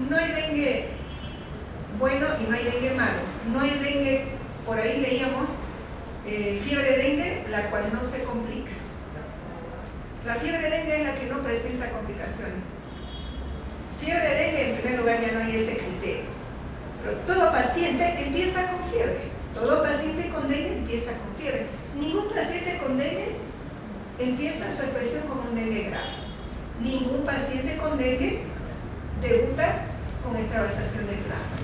No hay dengue bueno y no hay dengue malo. No hay dengue, por ahí leíamos, fiebre dengue, la cual no se complica. La fiebre dengue es la que no presenta complicaciones. Fiebre dengue, en primer lugar, ya no hay ese criterio. Pero todo paciente empieza con fiebre. Todo paciente con dengue empieza con fiebre. Ningún paciente con dengue empieza su expresión como un dengue grave. Ningún paciente con dengue debuta con extravasación de plasma.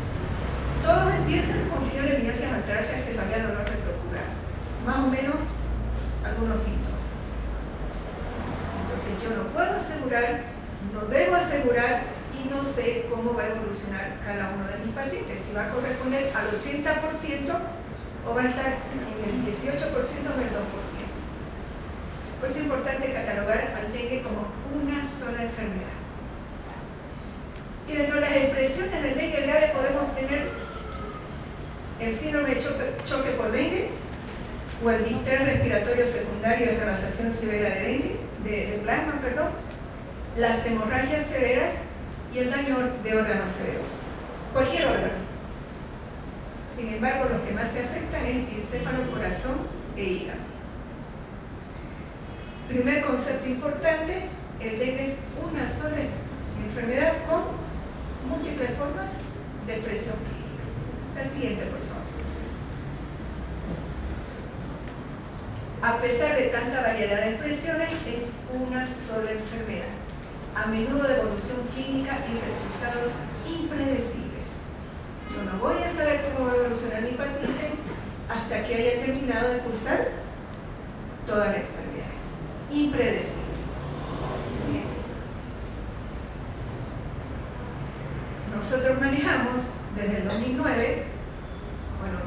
Todos empiezan con fiebre, mialgias, artralgia, cefalea, dolor retrocular. Más o menos algunos síntomas. Entonces yo no puedo asegurar, no debo asegurar y no sé cómo va a evolucionar cada uno de mis pacientes. Si va a corresponder al 80% o va a estar en el 18% o en el 2%. Por eso es importante catalogar al dengue como una sola enfermedad. Y dentro de las expresiones del dengue grave podemos tener el síndrome de choque por dengue o el distrés respiratorio secundario de extravasación severa de plasma, las hemorragias severas y el daño de órganos severos. Cualquier órgano. Sin embargo, los que más se afectan es encéfalo, corazón e hígado. Primer concepto importante, el dengue es una sola enfermedad con múltiples formas de expresión clínica. La siguiente, por favor. A pesar de tanta variedad de expresiones, es una sola enfermedad, a menudo de evolución clínica y resultados impredecibles. Yo no voy a saber cómo va a evolucionar mi paciente hasta que haya terminado de cursar toda la enfermedad. Impredecible. ¿Sí? Nosotros manejamos desde el 2009,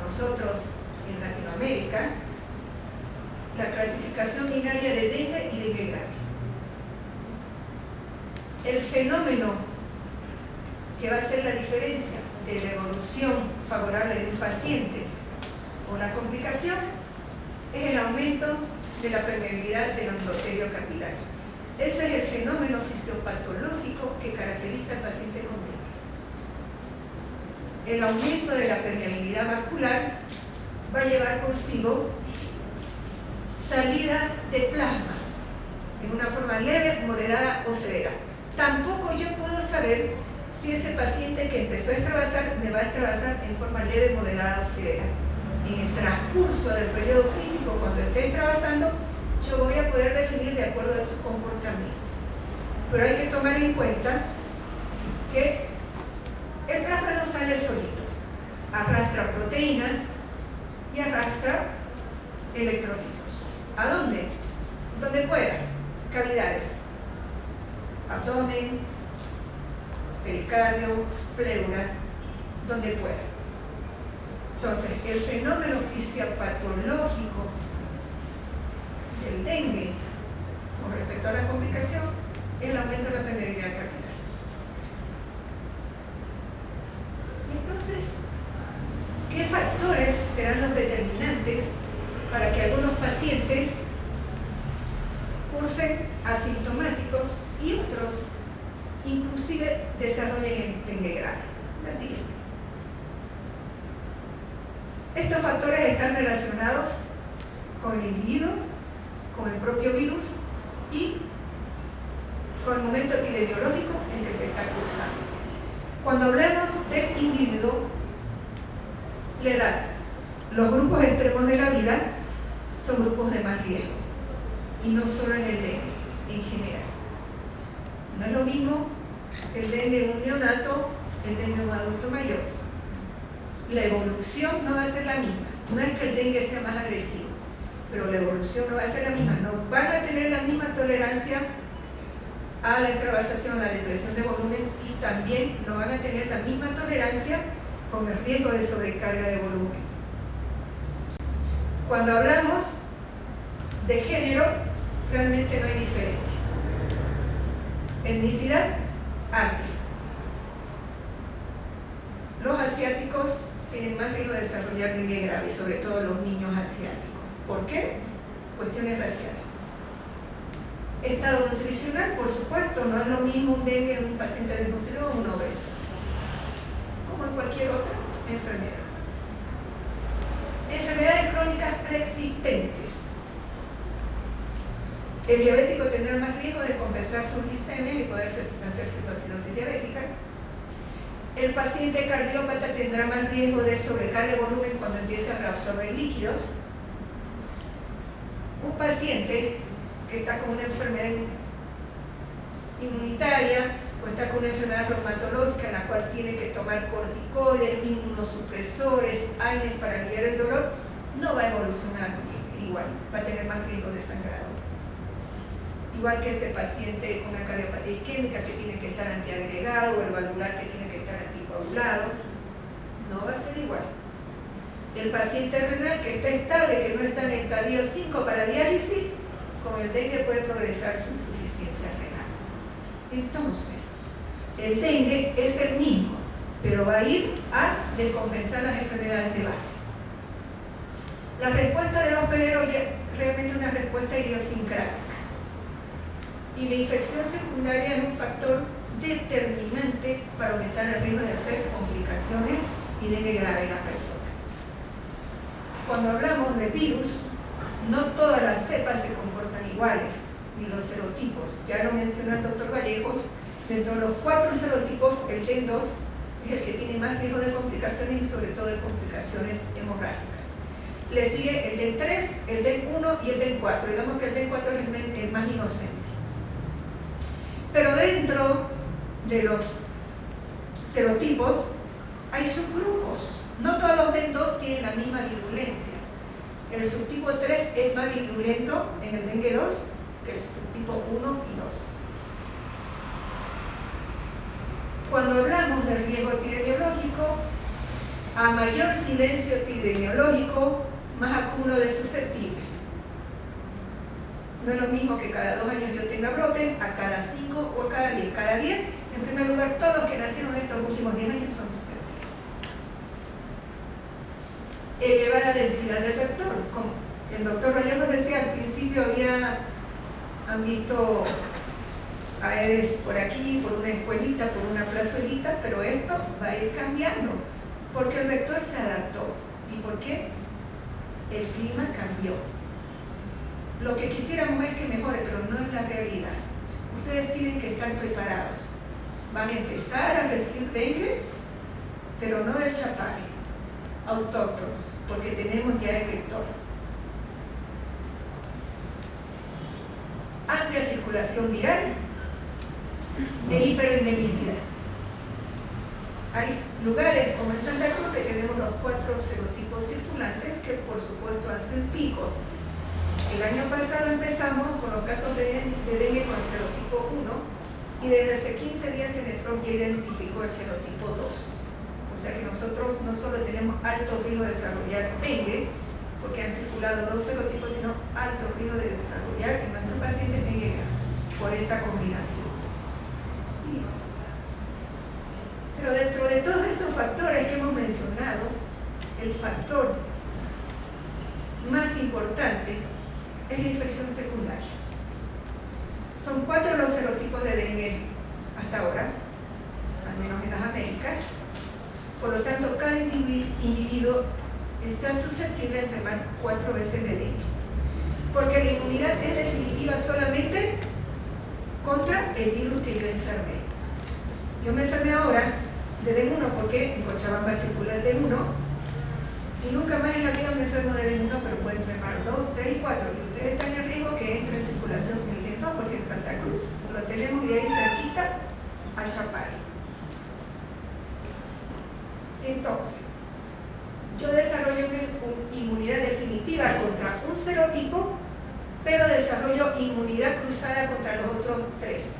nosotros en Latinoamérica, la clasificación binaria de dengue y dengue grave. El fenómeno que va a hacer la diferencia de la evolución favorable de un paciente o la complicación es el aumento de la permeabilidad del endotelio capilar. Ese es el fenómeno fisiopatológico que caracteriza al paciente con dengue. El aumento de la permeabilidad vascular va a llevar consigo salida de plasma en una forma leve, moderada o severa. Tampoco yo puedo saber si ese paciente que empezó a extravasar me va a extravasar en forma leve, moderada o severa. En el transcurso del periodo crítico, cuando esté extravasando, yo voy a poder definir de acuerdo a su comportamiento. Pero hay que tomar en cuenta que el plasma no sale solito, arrastra proteínas y arrastra electrolitos. ¿A dónde? Donde pueda, cavidades, abdomen, pericardio, pleura, donde pueda. Entonces, el fenómeno fisiopatológico del dengue con respecto a la complicación es el aumento de la permeabilidad capilar. Entonces, ¿qué factores serán los determinantes para que algunos pacientes cursen asintomáticos y otros inclusive desarrollen dengue grave? La siguiente. Estos factores están relacionados con el individuo, con el propio virus y con el momento epidemiológico en que se está cursando. Cuando hablamos del individuo, la edad, los grupos extremos de la vida son grupos de más riesgo, y no solo en el dengue, en general. No es lo mismo el dengue en un neonato, el dengue en un adulto mayor. La evolución no va a ser la misma. No es que el dengue sea más agresivo, pero la evolución no va a ser la misma. No van a tener la misma tolerancia a la extravasación, a la depresión de volumen, y también no van a tener la misma tolerancia con el riesgo de sobrecarga de volumen. Cuando hablamos de género, realmente no hay diferencia. Etnicidad, Asia. Los asiáticos tienen más riesgo de desarrollar dengue grave, sobre todo los niños asiáticos. ¿Por qué? Cuestiones raciales. Estado nutricional, por supuesto, no es lo mismo un dengue en un paciente desnutrido o un obeso. como en cualquier otra enfermedad. Enfermedades crónicas preexistentes. El diabético tendrá más riesgo de compensar sus glicemias y poder hacer cetoacidosis diabética. El paciente cardiópata tendrá más riesgo de sobrecarga de volumen cuando empiece a reabsorber líquidos. Un paciente que está con una enfermedad inmunitaria o está con una enfermedad reumatológica en la cual tiene que tomar corticoides, inmunosupresores, AINES para aliviar el dolor, no va a evolucionar igual, va a tener más riesgo de sangrados. Igual que ese paciente con una cardiopatía isquémica que tiene que estar antiagregado o el valvular que tiene que estar anticoagulado, no va a ser igual. El paciente renal que está estable, que no está en el estadio 5 para diálisis, con el dengue puede progresar su insuficiencia renal. Entonces, el dengue es el mismo, pero va a ir a descompensar las enfermedades de base. La respuesta de los peleros es realmente una respuesta idiosincrática. Y la infección secundaria es un factor determinante para aumentar el riesgo de hacer complicaciones y dengue grave en la persona. Cuando hablamos de virus, no todas las cepas se comportan iguales, ni los serotipos. Ya lo mencionó el doctor Vallejos, dentro de los 4 serotipos, el DEN2 es el que tiene más riesgo de complicaciones y sobre todo de complicaciones hemorrágicas. Le sigue el DEN3, el DEN1 y el DEN4. Digamos que el DEN4 es el más inocente. Pero dentro de los serotipos hay subgrupos. No todos los DEN2 tienen la misma virulencia. El subtipo 3 es más virulento en el dengue 2 que el subtipo 1 y 2. Cuando hablamos del riesgo epidemiológico, a mayor silencio epidemiológico, más acúmulo de susceptibles. No es lo mismo que cada 2 años yo tenga brote, a cada 5 o a cada 10. Cada 10, en primer lugar, todos los que nacieron en estos últimos 10 años son susceptibles. Elevada densidad de vector. Como el doctor Vallejos decía, al principio han visto Aedes por aquí, por una escuelita, por una plazuelita, pero esto va a ir cambiando, porque el vector se adaptó. ¿Y por qué? El clima cambió. Lo que quisiéramos es que mejore, pero no es la realidad. Ustedes tienen que estar preparados. Van a empezar a recibir dengues, pero no del Chapare, autóctonos, porque tenemos ya el vector. Amplia circulación viral e hiperendemicidad. Hay lugares como en Santa Cruz que tenemos los 4 serotipos circulantes que por supuesto hacen pico. El año pasado empezamos con los casos de dengue con el serotipo 1 y desde hace 15 días Senetron ya identificó el serotipo 2. O sea que nosotros no solo tenemos alto riesgo de desarrollar dengue, porque han circulado 2 serotipos, sino alto riesgo de desarrollar en nuestros pacientes dengue por esa combinación. Sí. Pero dentro de todos estos factores que hemos mencionado, el factor más importante es la infección secundaria. Son 4 los serotipos de dengue hasta ahora, al menos en las Américas. Por lo tanto, cada individuo está susceptible a enfermar 4 veces de dengue. Porque la inmunidad es definitiva solamente contra el virus que yo enfermé. Yo me enfermé ahora de dengue 1 porque en Cochabamba circula el dengue 1 y nunca más en la vida me enfermo de dengue 1, pero puede enfermar 2, 3 y 4. Y ustedes están en riesgo que entre en circulación el dengue 2 porque en Santa Cruz lo tenemos de ahí cerquita al Chapare. Entonces, yo desarrollo una inmunidad definitiva contra un serotipo, pero desarrollo inmunidad cruzada contra los otros 3.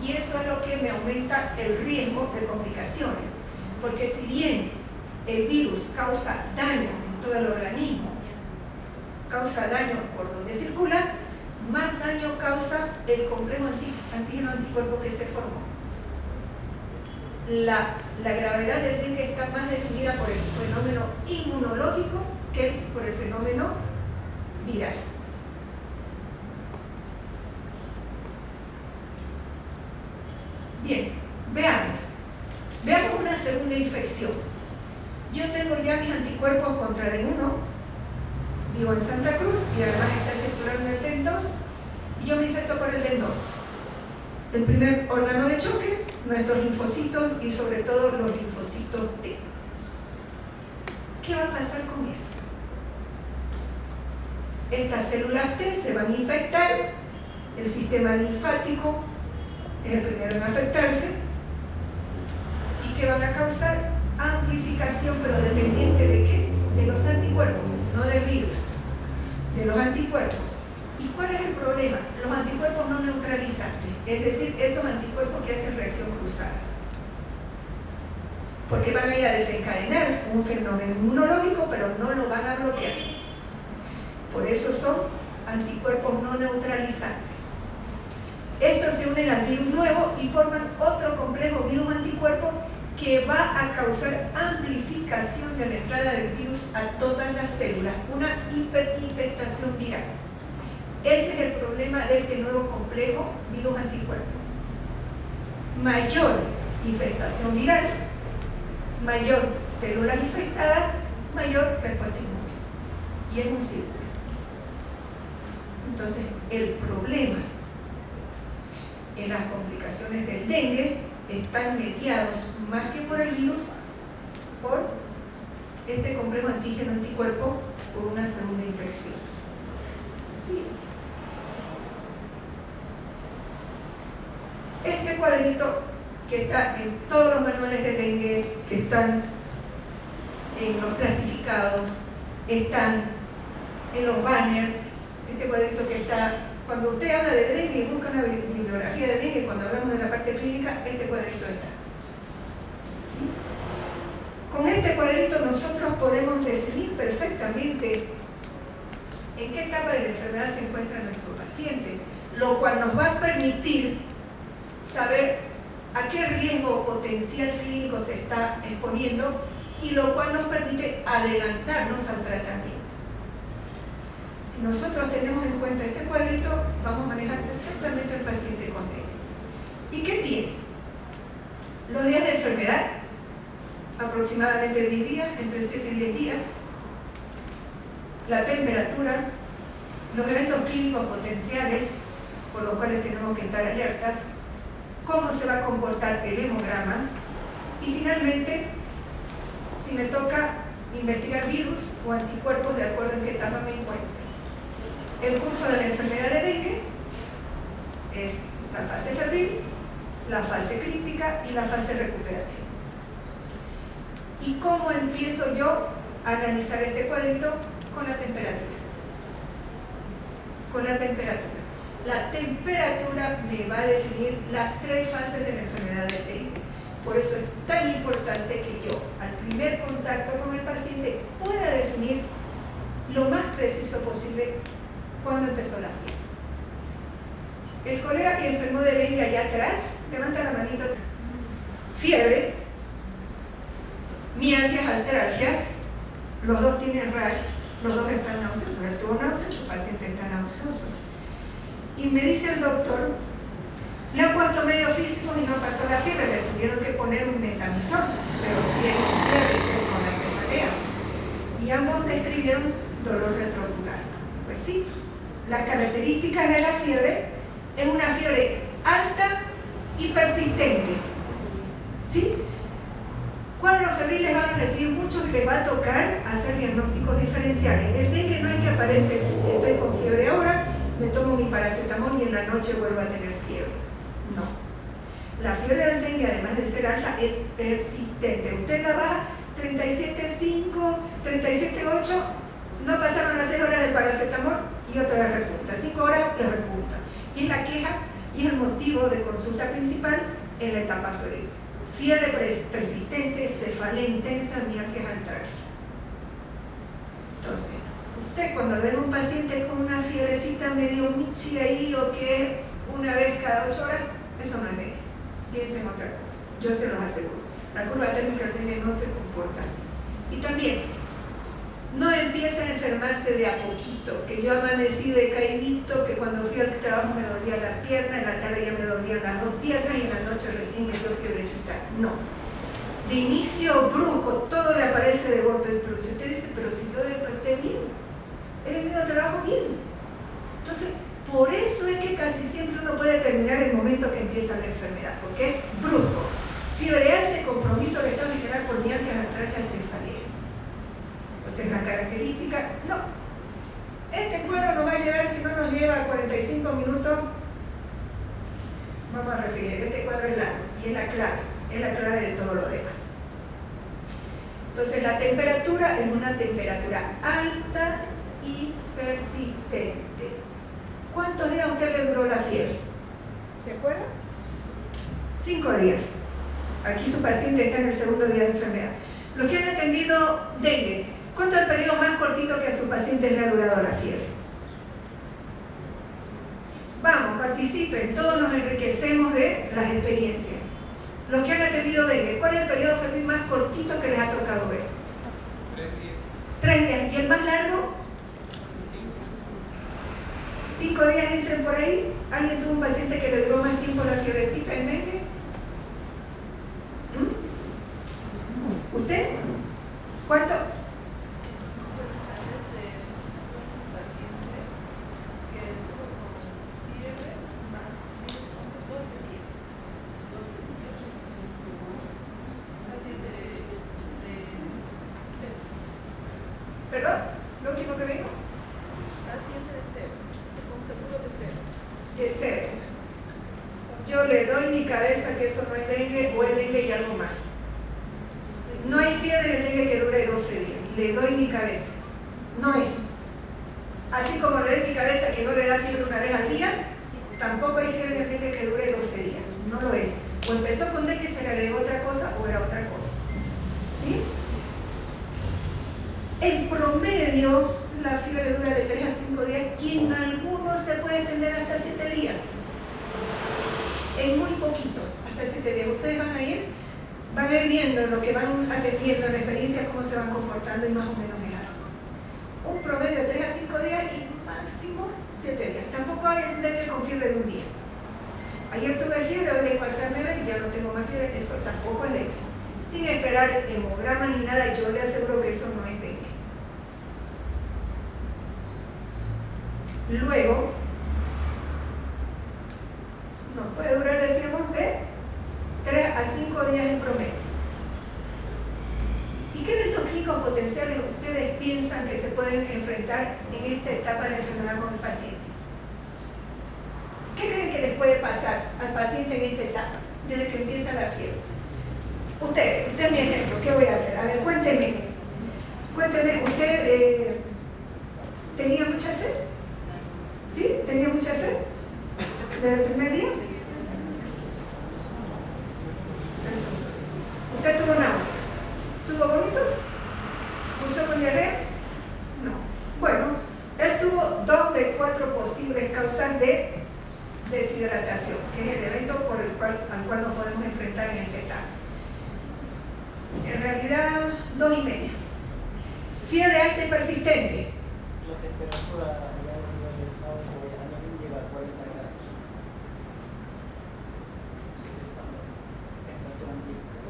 Y eso es lo que me aumenta el riesgo de complicaciones. Porque si bien el virus causa daño en todo el organismo, causa daño por donde circula, más daño causa el complejo antígeno-anticuerpo que se formó. La gravedad del dengue está más definida por el fenómeno inmunológico que por el fenómeno viral. Bien, veamos una segunda infección. Yo tengo ya mis anticuerpos contra el DEN 1, vivo en Santa Cruz y además está circulando el DEN 2, y yo me infecto por el DEN 2. El primer órgano de choque, nuestros linfocitos y sobre todo los linfocitos T. ¿Qué va a pasar con eso? Estas células T se van a infectar, el sistema linfático es el primero en afectarse, y que van a causar amplificación, pero dependiente de qué? De los anticuerpos, no del virus, de los anticuerpos. ¿Y cuál es el problema? Los anticuerpos no neutralizantes, es decir, esos anticuerpos que hacen reacción cruzada. Porque van a ir a desencadenar un fenómeno inmunológico, pero no lo van a bloquear. Por eso son anticuerpos no neutralizantes. Estos se unen al virus nuevo y forman otro complejo virus-anticuerpo que va a causar amplificación de la entrada del virus a todas las células, una hiperinfestación viral. Ese es el problema de este nuevo complejo virus-anticuerpo. Mayor infestación viral, mayor células infectadas, mayor respuesta inmune. Y es un círculo. Entonces, el problema en las complicaciones del dengue están mediados más que por el virus, por este complejo antígeno-anticuerpo por una segunda infección. ¿Sí? Este cuadrito que está en todos los manuales de dengue, que están en los plastificados, están en los banners, este cuadrito que está, cuando usted habla de dengue y busca una bibliografía de dengue, cuando hablamos de la parte clínica, este cuadrito está. ¿Sí? Con este cuadrito nosotros podemos definir perfectamente en qué etapa de la enfermedad se encuentra nuestro paciente, lo cual nos va a permitir saber a qué riesgo potencial clínico se está exponiendo y lo cual nos permite adelantarnos al tratamiento. Si nosotros tenemos en cuenta este cuadrito, vamos a manejar perfectamente al paciente con dengue. ¿Y qué tiene? Los días de enfermedad, aproximadamente 10 días, entre 7 y 10 días. La temperatura, los eventos clínicos potenciales, por los cuales tenemos que estar alertas, cómo se va a comportar el hemograma, y finalmente, si me toca investigar virus o anticuerpos de acuerdo en qué etapa me encuentro. El curso de la enfermedad de dengue es la fase febril, la fase crítica y la fase de recuperación. ¿Y cómo empiezo yo a analizar este cuadrito? Con la temperatura. Con la temperatura. La temperatura me va a definir las 3 fases de la enfermedad de dengue. Por eso es tan importante que yo, al primer contacto con el paciente, pueda definir lo más preciso posible cuándo empezó la fiebre. El colega que enfermó de dengue allá atrás, levanta la manito. Fiebre, mialgias, artralgias, los dos tienen rash, los dos están nauseosos. Él tuvo náuseas, su paciente está nauseoso. Y me dice el doctor, le han puesto medios físicos y no pasó la fiebre, le tuvieron que poner un metamizol, pero sí hay fiebre con la cefalea. Y ambos describieron dolor retroocular. Pues sí, las características de la fiebre es una fiebre alta y persistente. ¿Sí? Cuadros febriles van a recibir muchos y les va a tocar hacer diagnósticos diferenciales. El dengue no es que aparece, estoy con fiebre ahora, me tomo mi paracetamol y en la noche vuelvo a tener fiebre. No. La fiebre del dengue, además de ser alta, es persistente. Usted la baja 37.5, 37.8, no pasaron las 6 horas del paracetamol y otra vez repunta. 5 horas y repunta. Y es la queja y es el motivo de consulta principal en la etapa febril. Fiebre persistente, cefalea intensa, mialgias artralgias. Entonces, usted cuando ve a un paciente con una fiebrecita medio michi ahí o que una vez cada 8 horas, eso no es dengue. Piensen en otra cosa. Yo se los aseguro. La curva térmica del dengue no se comporta así. Y también, no empieza a enfermarse de a poquito, que yo amanecí decaidito, que cuando fui al trabajo me dolía la pierna, en la tarde ya me dolían las 2 piernas y en la noche recién me dio fiebrecita. No. de inicio brusco, todo le aparece de golpe, pero si usted dice, pero si yo desperté bien, he venido a trabajo bien. Entonces, por eso es que casi siempre uno puede terminar el momento que empieza la enfermedad, porque es brusco. Fiebre alta, compromiso del estado general por mialgias, artralgias, cefalea. Entonces, la característica, no. Este cuadro nos va a llevar, si no nos lleva 45 minutos, vamos a referir, este cuadro es largo y es la clave de todo lo demás. Entonces, la temperatura es una temperatura alta y persistente. ¿Cuántos días a usted le duró la fiebre? ¿Se acuerda? 5 días. Aquí su paciente está en el segundo día de enfermedad. Los que han atendido dengue, ¿cuánto es el periodo más cortito que a su paciente le ha durado la fiebre? Vamos, participen, todos nos enriquecemos de las experiencias. Los que han atendido dengue, ¿cuál es el periodo febril más cortito que les ha tocado ver? 3 días. 3 días. ¿Y el más largo? 5 días dicen por ahí. ¿Alguien tuvo un paciente que le duró más tiempo la fiebrecita en dengue? ¿Usted? ¿Cuánto? ¿Perdón? ¿Lo último que vengo? De ser. Yo le doy mi cabeza que eso no es dengue o es dengue y algo más. No hay fiebre en el dengue que dure 12 días. Le doy mi cabeza. No es. Así como le doy mi cabeza que no le da fiebre una vez al día, tampoco hay fiebre en el dengue que dure 12 días. No lo es. O empezó con dengue y se le agregó otra cosa o era otra cosa. ¿Sí? En promedio, la fiebre dura de 3 a 5 días y en algunos se puede extender hasta 7 días. En muy poquito, hasta 7 días. Ustedes van a ir viendo lo que van atendiendo, la experiencia, cómo se van comportando y más o menos es así. Un promedio de 3 a 5 días y máximo 7 días. Tampoco hay un dengue con fiebre de un día. Ayer tuve fiebre, hoy vengo a hacerme ver y ya no tengo más fiebre, eso tampoco es dengue. Sin esperar hemograma ni nada, yo le aseguro que eso no es dengue. Luego, nos puede durar, decíamos, de 3 a 5 días en promedio. ¿Y qué eventos clínicos potenciales ustedes piensan que se pueden enfrentar en esta etapa de la enfermedad con el paciente? ¿Qué creen que les puede pasar al paciente en esta etapa, desde que empieza la fiebre? Usted es mi ejemplo, ¿qué voy a hacer? A ver, cuénteme, ¿usted tenía mucha sed? ¿Sí? ¿Tenía mucha sed? ¿Desde el primer día? ¿Usted tuvo náusea? ¿Tuvo vómitos? ¿Cursó con diarrea? No. Bueno, él tuvo 2 de 4 posibles causas de deshidratación, que es el evento al cual nos podemos enfrentar en esta etapa. En realidad, 2,5. Fiebre alta y persistente. La temperatura del estado no llega a 40 grados.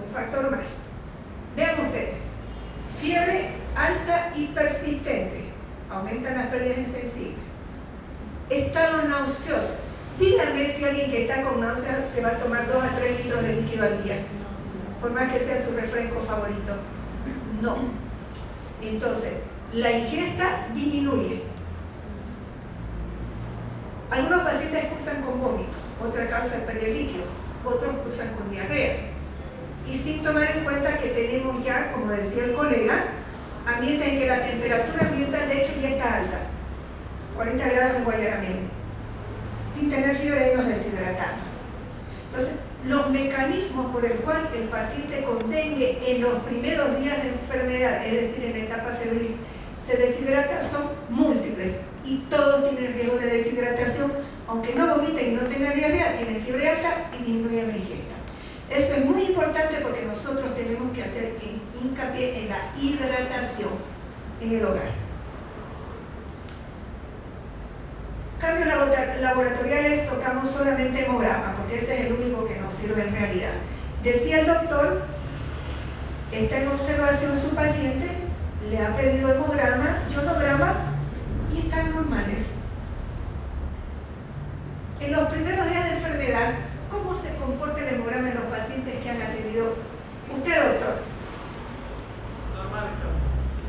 Un factor más. Vean ustedes. Fiebre alta y persistente. Aumentan las pérdidas insensibles. Estado nauseoso. Díganme si alguien que está con náuseas se va a tomar 2 a 3 litros de líquido al día, por más que sea su refresco favorito. No. Entonces, la ingesta disminuye. Algunos pacientes cursan con vómito, otra causa es pérdida de líquidos, otros cursan con diarrea. Y sin tomar en cuenta que tenemos ya, como decía el colega, ambientes en que la temperatura ambiental de hecho ya está alta, 40 grados en Guayaramén. Sin tener fiebre nos deshidratamos. Entonces, los mecanismos por el cual el paciente con dengue en los primeros días de enfermedad, es decir, en la etapa febril, se deshidrata son múltiples y todos tienen riesgo de deshidratación, aunque no vomiten y no tengan diarrea, tienen fiebre alta y disminuyen la ingesta. Eso es muy importante porque nosotros tenemos que hacer hincapié en la hidratación en el hogar. Cambios laboratoriales tocamos solamente hemograma, porque ese es el único que nos sirve en realidad. Decía el doctor está en observación su paciente, le ha pedido hemograma y onograma y están normales. En los primeros días de enfermedad, ¿cómo se comporta el hemograma en los pacientes que han atendido usted, doctor?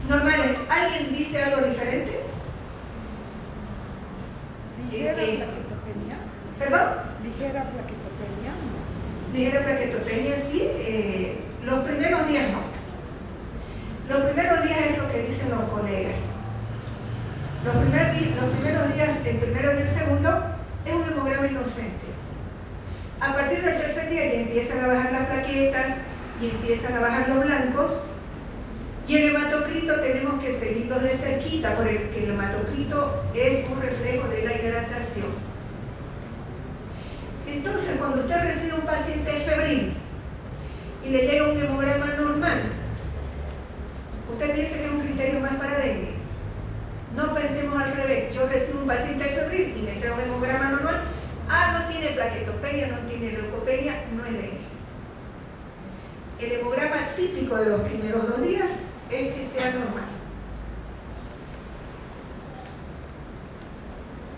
Normales. ¿Alguien dice algo diferente? Ligera plaquetopenia. ¿Perdón? Ligera plaquetopenia. Ligera plaquetopenia, sí. Los primeros días no. Los primeros días es lo que dicen los colegas. Los primeros días, el primero y el segundo, es un hemograma inocente. A partir del tercer día ya empiezan a bajar las plaquetas y empiezan a bajar los blancos. Y el hematocrito tenemos que seguirlos de cerquita, porque el hematocrito es un reflejo de la hidratación. Entonces, cuando usted recibe un paciente febril y le llega un hemograma normal, usted piensa que es un criterio más para dengue. No pensemos al revés. Yo recibo un paciente febril y me trae un hemograma normal. No tiene plaquetopenia, no tiene leucopenia, no es dengue. El hemograma típico de los primeros 2 días es que sea normal.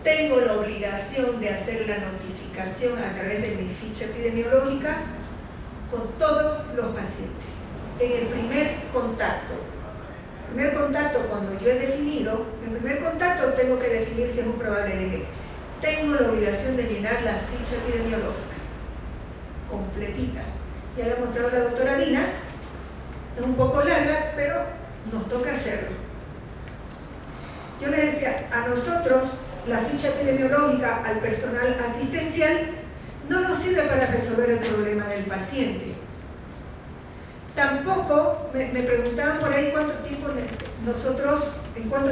Tengo la obligación de hacer la notificación a través de mi ficha epidemiológica con todos los pacientes. En el primer contacto. Primer contacto, cuando yo he definido, en primer contacto tengo que definir si es un probable dengue. Tengo la obligación de llenar la ficha epidemiológica completita. Ya le he mostrado a la doctora Dina, es un poco larga, pero nos toca hacerlo. Yo les decía, a nosotros la ficha epidemiológica, al personal asistencial, no nos sirve para resolver el problema del paciente. Tampoco, me preguntaban por ahí en cuánto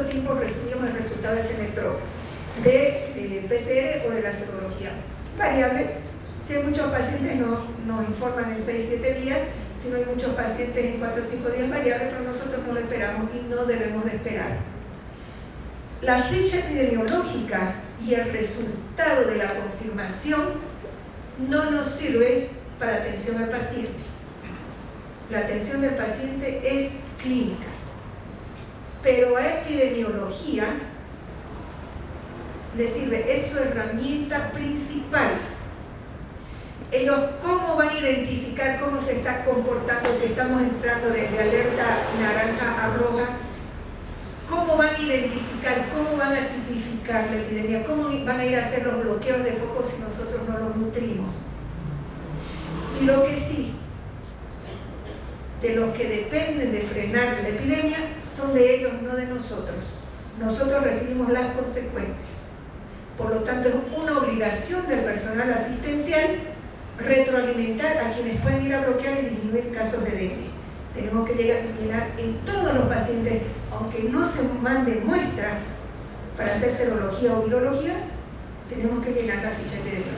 tiempo recibimos el resultado de ese metro de PCR o de la serología. Variable. Si hay muchos pacientes nos informan en 6-7 días, si no hay muchos pacientes en 4 o 5 días variable, pero nosotros no lo esperamos y no debemos de esperar. La ficha epidemiológica y el resultado de la confirmación no nos sirve para atención al paciente. La atención del paciente es clínica, pero a epidemiología le sirve, es su herramienta principal. Ellos cómo van a identificar cómo se está comportando, si estamos entrando desde alerta naranja a roja, cómo van a identificar, cómo van a tipificar la epidemia, cómo van a ir a hacer los bloqueos de foco si nosotros no los nutrimos. Y lo que sí, de los que dependen de frenar la epidemia, son de ellos, no de nosotros. Nosotros recibimos las consecuencias. Por lo tanto, es una obligación del personal asistencial retroalimentar a quienes pueden ir a bloquear y disminuir casos de dengue. Tenemos que llenar en todos los pacientes, aunque no se mande muestra para hacer serología o virología, tenemos que llenar la ficha epidemiológica.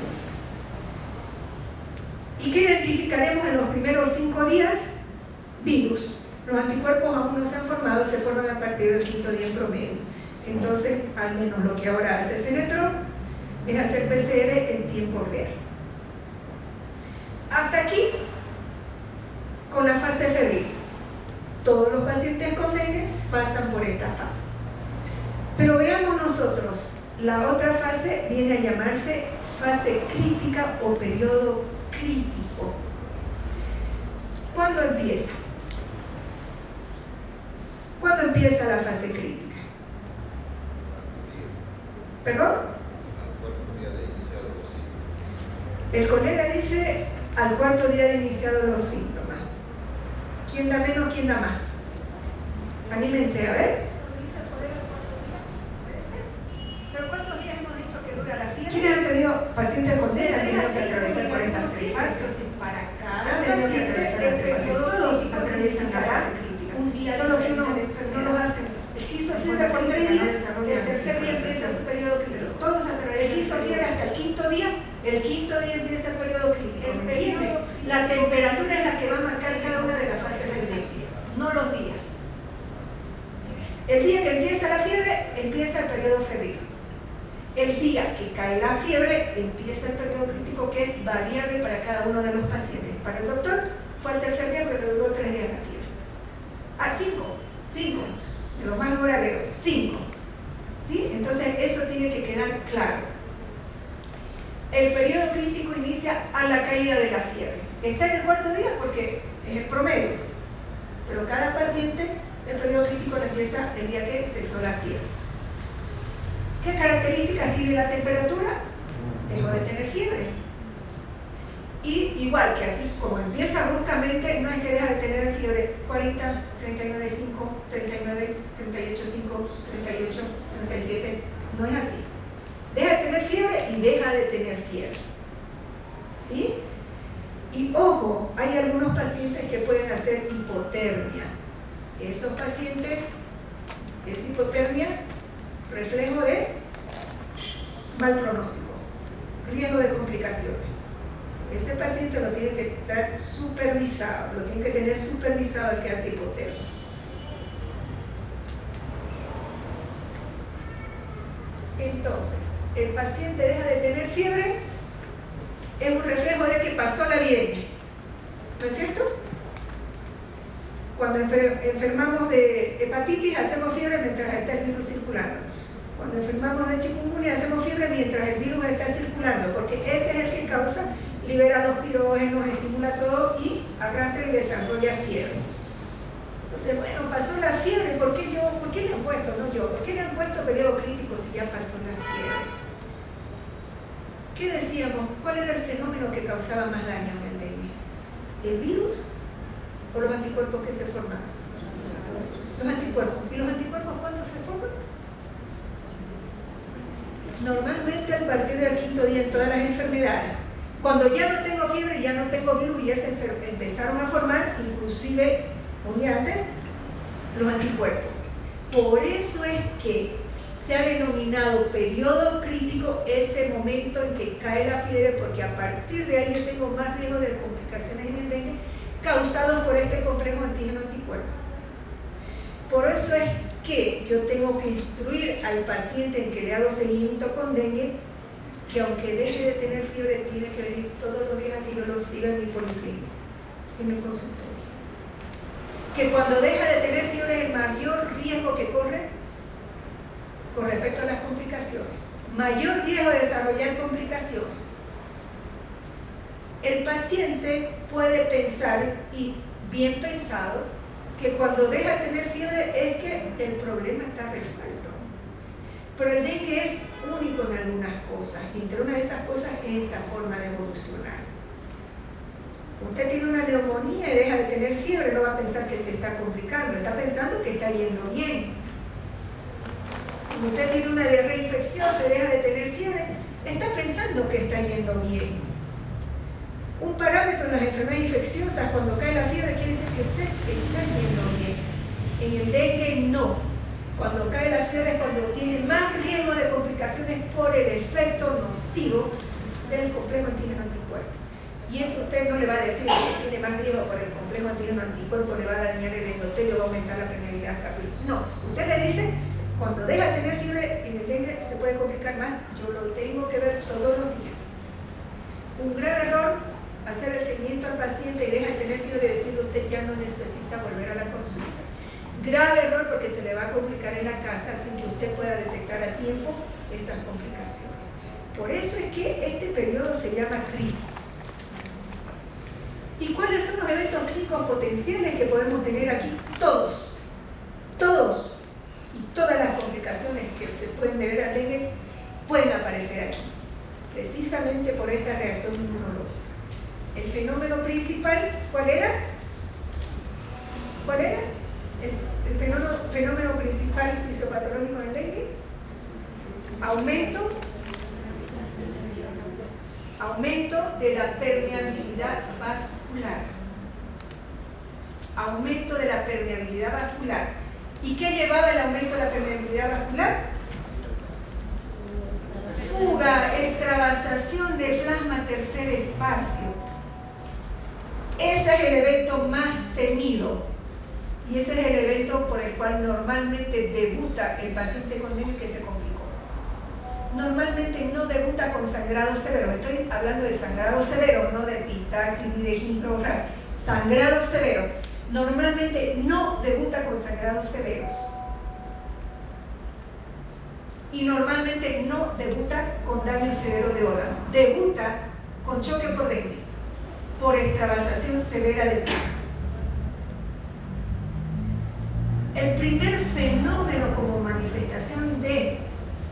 ¿Y qué identificaremos en los primeros 5 días? Virus. Los anticuerpos aún no se han formado, se forman a partir del 5.º día en promedio. Entonces, al menos lo que ahora hace Senetron es hacer PCR en tiempo real. Hasta aquí, con la fase febril. Todos los pacientes con dengue pasan por esta fase. Pero veamos nosotros, la otra fase viene a llamarse fase crítica o periodo crítico. ¿Cuándo empieza? ¿Cuándo empieza la fase crítica? ¿Perdón? El colega dice al 4.º día de iniciado los síntomas. ¿Quién da menos, quién da más? Anímense, a ver. ¿Pero cuántos días hemos dicho que dura la fiebre? ¿Quiénes han tenido pacientes con dengue? Han tenido que atravesar por estas 3 fases. Para cada Han tenido que paciente atravesar las 3 fases. Todos atraviesan la fase crítica. un día Solo que uno diferente de no los hace. El que hizo fiebre por 3 días, el tercer día empieza su periodo crítico. Todos atraviesan. El que hizo fiebre hasta el 5.º día, el 5.º día empieza el periodo crítico. ¿Entiende? La temperatura es la que va a marcar cada una de las fases del dengue, no los días. El día que empieza la fiebre, empieza el periodo febril. El día que cae la fiebre, empieza el periodo crítico, que es variable para cada uno de los pacientes. Para el doctor fue el tercer día, pero le duró 3 días la fiebre. Ah, 5, de los más duraderos, 5. ¿Sí? Entonces eso tiene que quedar claro. El periodo crítico inicia a la caída de la fiebre. Está en el cuarto día porque es el promedio, pero cada paciente, el periodo crítico le empieza el día que cesó la fiebre. ¿Qué características tiene la temperatura? Dejó de tener fiebre. Y igual que así como empieza bruscamente, no es que deja de tener fiebre 40, 39,5, 39, 38,5, 38, 37, no es así. Deja de tener fiebre y deja de tener fiebre. ¿Sí? Y ojo, hay algunos pacientes que pueden hacer hipotermia. Esos pacientes, es hipotermia, reflejo de mal pronóstico, riesgo de complicaciones. Ese paciente lo tiene que estar supervisado, lo tiene que tener supervisado el que hace hipotermia. Entonces, el paciente deja de tener fiebre, es un reflejo de que pasó la viremia, ¿no es cierto? Cuando enfermamos de hepatitis hacemos fiebre mientras está el virus circulando. Cuando enfermamos de chikungunya hacemos fiebre mientras el virus está circulando, porque ese es el que causa, libera los pirógenos, estimula todo y arrastra y desarrolla fiebre. Entonces, bueno, pasó la fiebre, ¿por qué le han puesto? No yo, ¿por qué le han puesto periodo crítico si ya pasó la fiebre? ¿Qué decíamos? ¿Cuál era el fenómeno que causaba más daño en el dengue? ¿El virus o los anticuerpos que se forman? Los anticuerpos. ¿Y los anticuerpos cuándo se forman? Normalmente a partir del 5.º día en todas las enfermedades. Cuando ya no tengo fiebre, ya no tengo virus y ya se empezaron a formar, inclusive un día antes, los anticuerpos. Por eso es que se ha denominado periodo crítico ese momento en que cae la fiebre, porque a partir de ahí yo tengo más riesgo de complicaciones en el dengue causados por este complejo antígeno-anticuerpo. Por eso es que yo tengo que instruir al paciente en que le hago seguimiento con dengue, que aunque deje de tener fiebre, tiene que venir todos los días a que yo lo siga en mi policlínica, en el consultorio. Que cuando deja de tener fiebre es el mayor riesgo que corre con respecto a las complicaciones. Mayor riesgo de desarrollar complicaciones. El paciente puede pensar, y bien pensado, que cuando deja de tener fiebre es que el problema está resuelto. Pero el dengue es único en algunas cosas, y entre una de esas cosas es esta forma de evolucionar. Usted tiene una neumonía y deja de tener fiebre, no va a pensar que se está complicando, está pensando que está yendo bien. Cuando usted tiene una diarrea infecciosa y deja de tener fiebre, está pensando que está yendo bien. Un parámetro en las enfermedades infecciosas, cuando cae la fiebre, quiere decir que usted está yendo bien. En el dengue no. Cuando cae la fiebre es cuando tiene más riesgo de complicaciones por el efecto nocivo del complejo antígeno-anticuerpo. Y eso usted no le va a decir que tiene más riesgo por el complejo antígeno-anticuerpo, le va a dañar el endotelio, va a aumentar la permeabilidad capilar. No, usted le dice, cuando deja de tener fiebre en el dengue se puede complicar más, yo lo tengo que ver todos los días. Un gran error, hacer el seguimiento al paciente y deja de tener fiebre y decirle usted ya no necesita volver a la consulta. Grave error, porque se le va a complicar en la casa sin que usted pueda detectar a tiempo esas complicaciones. Por eso es que este periodo se llama crítico. ¿Y cuáles son los eventos clínicos potenciales que podemos tener aquí? Todos. Y todas las complicaciones que se pueden deber al dengue pueden aparecer aquí, precisamente por esta reacción inmunológica. El fenómeno principal, ¿cuál era? El fenómeno principal fisiopatológico del dengue. Aumento de la permeabilidad vascular. Aumento de la permeabilidad vascular. ¿Y qué llevaba el aumento de la permeabilidad vascular? Fuga, extravasación de plasma tercer espacio. Ese es el evento más temido. Y ese es el evento por el cual normalmente debuta el paciente con dengue que se complicó. Normalmente no debuta con sangrados severos. Estoy hablando de sangrados severos, no de epistaxis ni de gingival. Sangrados severos. normalmente no debuta con sangrados severos. Y normalmente no debuta con daño severo de órgano. Debuta con choque por dengue, por extravasación severa de plasma. El primer fenómeno como manifestación de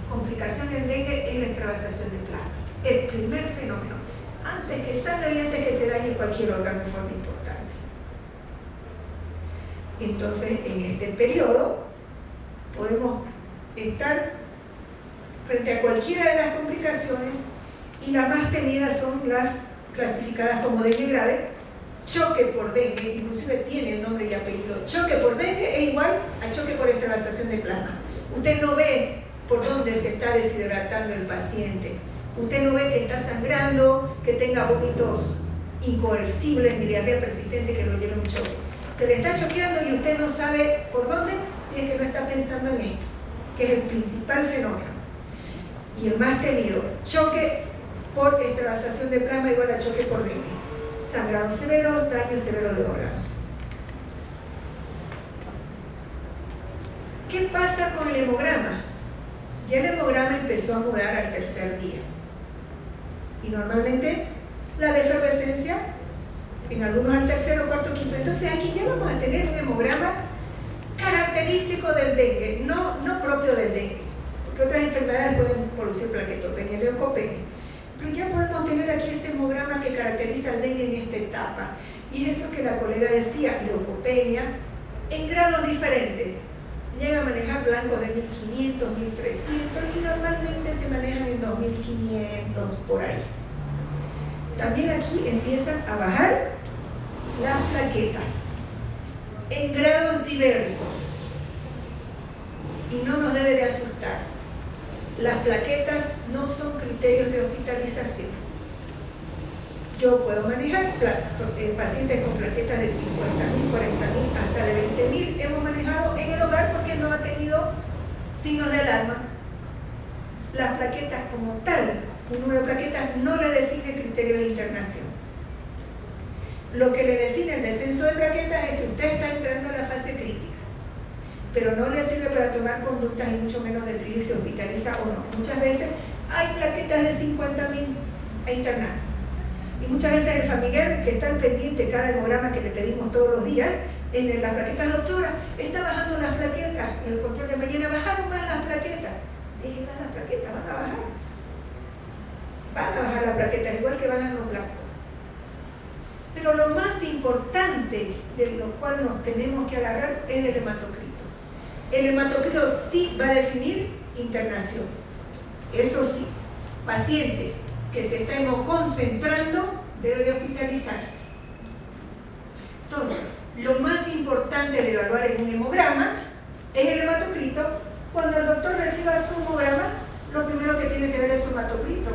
complicación del dengue es la extravasación de plasma. El primer fenómeno, antes que salga y antes que se dañe cualquier órgano de forma importante. Entonces, en este periodo podemos estar frente a cualquiera de las complicaciones, y las más temidas son las clasificadas como dengue grave. Choque por dengue, inclusive tiene nombre y apellido. Choque por dengue es igual a choque por extravasación de plasma. Usted no ve por dónde se está deshidratando el paciente. Usted no ve que está sangrando, que tenga vómitos incoercibles ni diarrea persistente que lo lleve un choque. Se le está choqueando y usted no sabe por dónde, si es que no está pensando en esto, que es el principal fenómeno. Y el más temido, choque por extravasación de plasma igual a choque por dengue. Sangrados severos, daño severo de órganos. ¿Qué pasa con el hemograma? Ya el hemograma empezó a mudar al tercer día. Y normalmente la defervescencia, en algunos al tercero, cuarto, quinto. Entonces aquí ya vamos a tener un hemograma característico del dengue, no propio del dengue, porque otras enfermedades pueden producir plaquetopenia y leucopenia. Pero ya podemos tener aquí ese hemograma que caracteriza al dengue en esta etapa. Y es eso que la colega decía, leucopenia, en grados diferentes. Llega a manejar blancos de 1500, 1300 y normalmente se manejan en 2500, por ahí. También aquí empiezan a bajar las plaquetas en grados diversos. Y no nos debe de asustar. Las plaquetas no son criterios de hospitalización. Yo puedo manejar pacientes con plaquetas de 50.000, 40.000, hasta de 20.000 hemos manejado en el hogar porque no ha tenido signos de alarma. Las plaquetas como tal, un número de plaquetas no le define criterio de internación. Lo que le define el descenso de plaquetas es que usted está entrando a la fase crítica, pero no le sirve para tomar conductas y mucho menos decidir si hospitaliza o no. Muchas veces hay plaquetas de 50.000 a internar. Y muchas veces el familiar que está al pendiente de cada hemograma que le pedimos todos los días, en las plaquetas, doctora, está bajando las plaquetas, en el control de mañana bajaron más las plaquetas. Déjenlas las plaquetas, van a bajar. Van a bajar las plaquetas, igual que bajan los blancos. Pero lo más importante de lo cual nos tenemos que agarrar es el hematocrito. El hematocrito sí va a definir internación. Eso sí, paciente que se está hemoconcentrando debe de hospitalizarse. Entonces, lo más importante de evaluar en un hemograma es el hematocrito. Cuando el doctor reciba su hemograma, lo primero que tiene que ver es su hematocrito.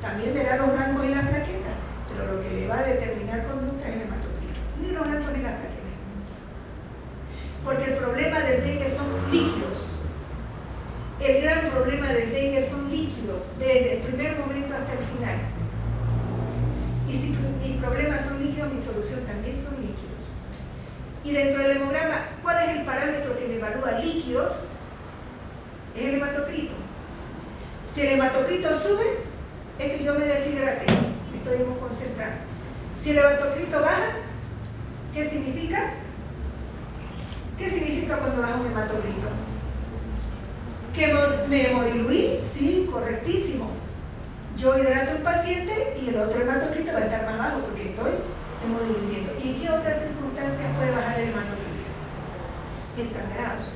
También verá los blancos y las plaquetas, pero lo que le va a determinar conducta es el hematocrito, ni los blancos ni las plaquetas. Porque el problema del dengue son líquidos. El gran problema del dengue son líquidos, desde el primer momento hasta el final. Y si mis problemas son líquidos, mi solución también son líquidos. Y dentro del hemograma, ¿cuál es el parámetro que me evalúa líquidos? Es el hematocrito. Si el hematocrito sube, es que yo me deshidraté, me estoy concentrando. Si el hematocrito baja, ¿qué significa? ¿Qué significa cuando baja un hematocrito? ¿Que me hemodiluí? Sí, correctísimo. Yo hidrato a un paciente y el otro hematocrito va a estar más bajo porque estoy hemodiluyendo. ¿Y en qué otras circunstancias puede bajar el hematocrito? En sangrados.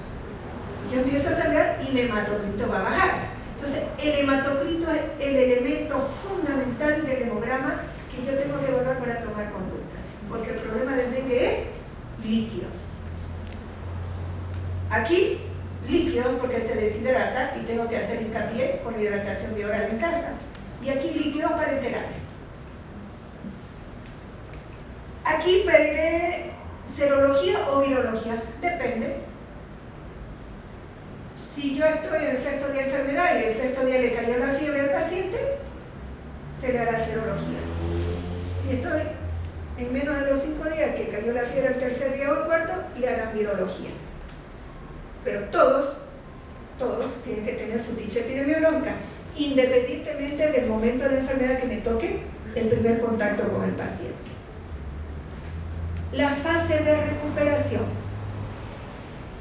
Yo empiezo a sangrar y mi hematocrito va a bajar. Entonces, el hematocrito es el elemento fundamental del hemograma que yo tengo que evaluar para tomar conductas. Porque el problema del dengue es líquidos. Aquí, líquidos porque se deshidrata y tengo que hacer hincapié con la hidratación de oral en casa. Y aquí líquidos parenterales. Aquí pediré serología o virología, depende. Si yo estoy en el sexto día de enfermedad y el sexto día le cayó la fiebre al paciente, se le hará serología. Si estoy en menos de los 5 días que cayó la fiebre al tercer día o al cuarto, le harán virología. Pero todos tienen que tener su ficha epidemiológica, independientemente del momento de la enfermedad que me toque el primer contacto con el paciente. La fase de recuperación.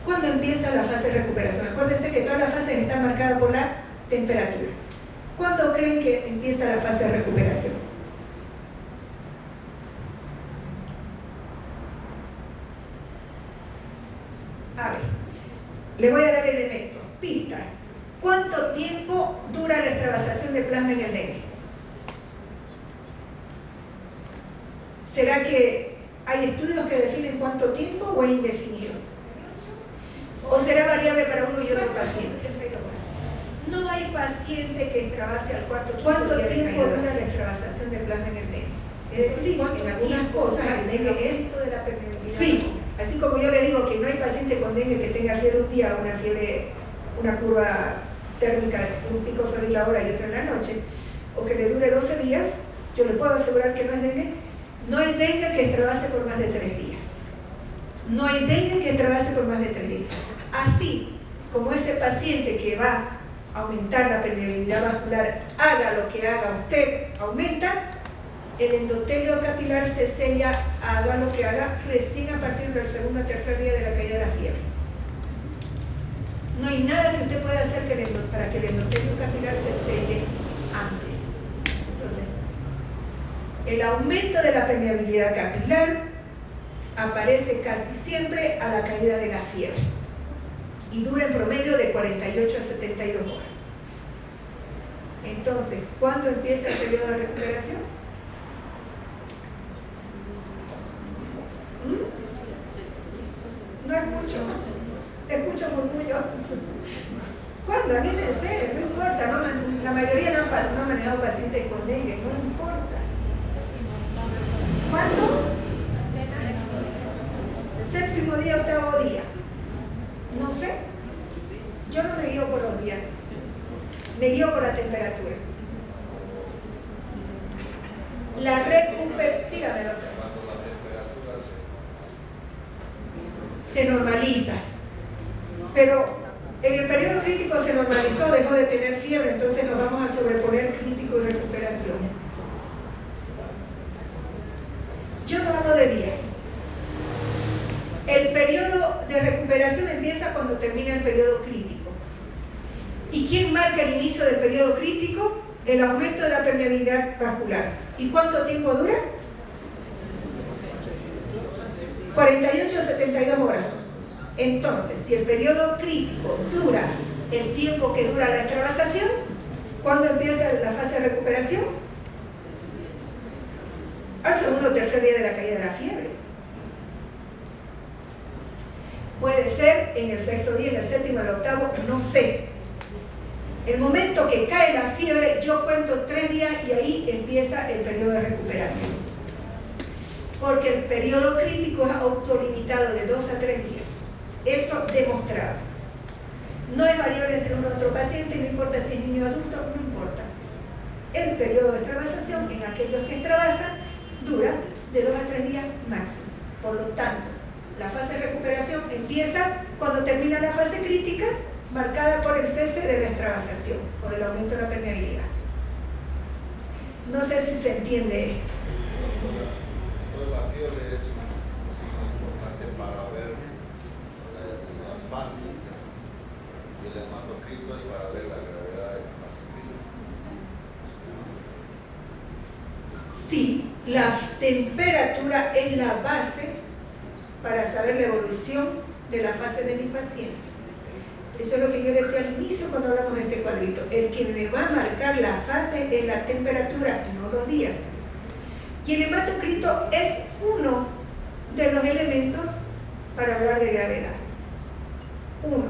¿Cuándo empieza la fase de recuperación? Acuérdense que todas las fases están marcadas por la temperatura. ¿Cuándo creen que empieza la fase de recuperación? A ver, le voy a dar elementos, pistas. ¿Cuánto tiempo dura la extravasación de plasma en el dengue? ¿Será que hay estudios que definen cuánto tiempo o es indefinido? ¿O será variable para uno y otro paciente? No hay paciente que extravase al cuarto. ¿Cuánto tiempo dura la extravasación de plasma en el dengue? Es decir, en algunas cosas el dengue es fijo. Así como yo le digo que no hay paciente con dengue que tenga fiebre un día, una curva térmica de un pico febril ahora y otra en la noche, o que le dure 12 días, yo le puedo asegurar que no es dengue. No hay dengue que extravase por más de 3 días. No hay dengue que extravase por más de 3 días. Así como ese paciente que va a aumentar la permeabilidad vascular, haga lo que haga usted, aumenta, el endotelio capilar se sella, haga lo que haga, recién a partir del segundo o tercer día de la caída de la fiebre. No hay nada que usted pueda hacer para que el endotelio capilar se selle antes. Entonces, el aumento de la permeabilidad capilar aparece casi siempre a la caída de la fiebre y dura en promedio de 48 a 72 horas. Entonces, ¿cuándo empieza el periodo de recuperación? No escucho murmullos. ¿Cuándo? Anímense, no importa, la mayoría no ha manejado pacientes con dengue, no importa. ¿Cuánto? Séptimo día, octavo día. No sé. Yo no me guío por los días, me guío por la temperatura. La recuperación, dígame, doctor. Se normaliza, pero en el periodo crítico se normalizó, dejó de tener fiebre, entonces nos vamos a sobreponer crítico y recuperación. Yo no hablo de días. El periodo de recuperación empieza cuando termina el periodo crítico. ¿Y quién marca el inicio del periodo crítico? El aumento de la permeabilidad vascular. ¿Y cuánto tiempo dura? 48 a 72 horas. Entonces, si el periodo crítico dura el tiempo que dura la extravasación, ¿cuándo empieza la fase de recuperación? Al segundo o tercer día de la caída de la fiebre. Puede ser en el sexto día, en el séptimo, en el octavo, no sé. El momento que cae la fiebre, yo cuento 3 días y ahí empieza el periodo de recuperación. Porque el periodo crítico es autolimitado de 2 a 3 días. Eso demostrado. No es variable entre uno y otro paciente, no importa si es niño o adulto, no importa. El periodo de extravasación en aquellos que extravasan dura de 2 a 3 días máximo. Por lo tanto, la fase de recuperación empieza cuando termina la fase crítica, marcada por el cese de la extravasación, por el aumento de la permeabilidad. No sé si se entiende esto. La fiebre es importante para ver las fases y el hematocrito es para ver la gravedad del paciente. Sí, la temperatura es la base para saber la evolución de la fase de mi paciente. Eso es lo que yo decía al inicio cuando hablamos de este cuadrito. El que me va a marcar la fase es la temperatura, no los días. Y el hematocrito es uno de los elementos para hablar de gravedad. Uno.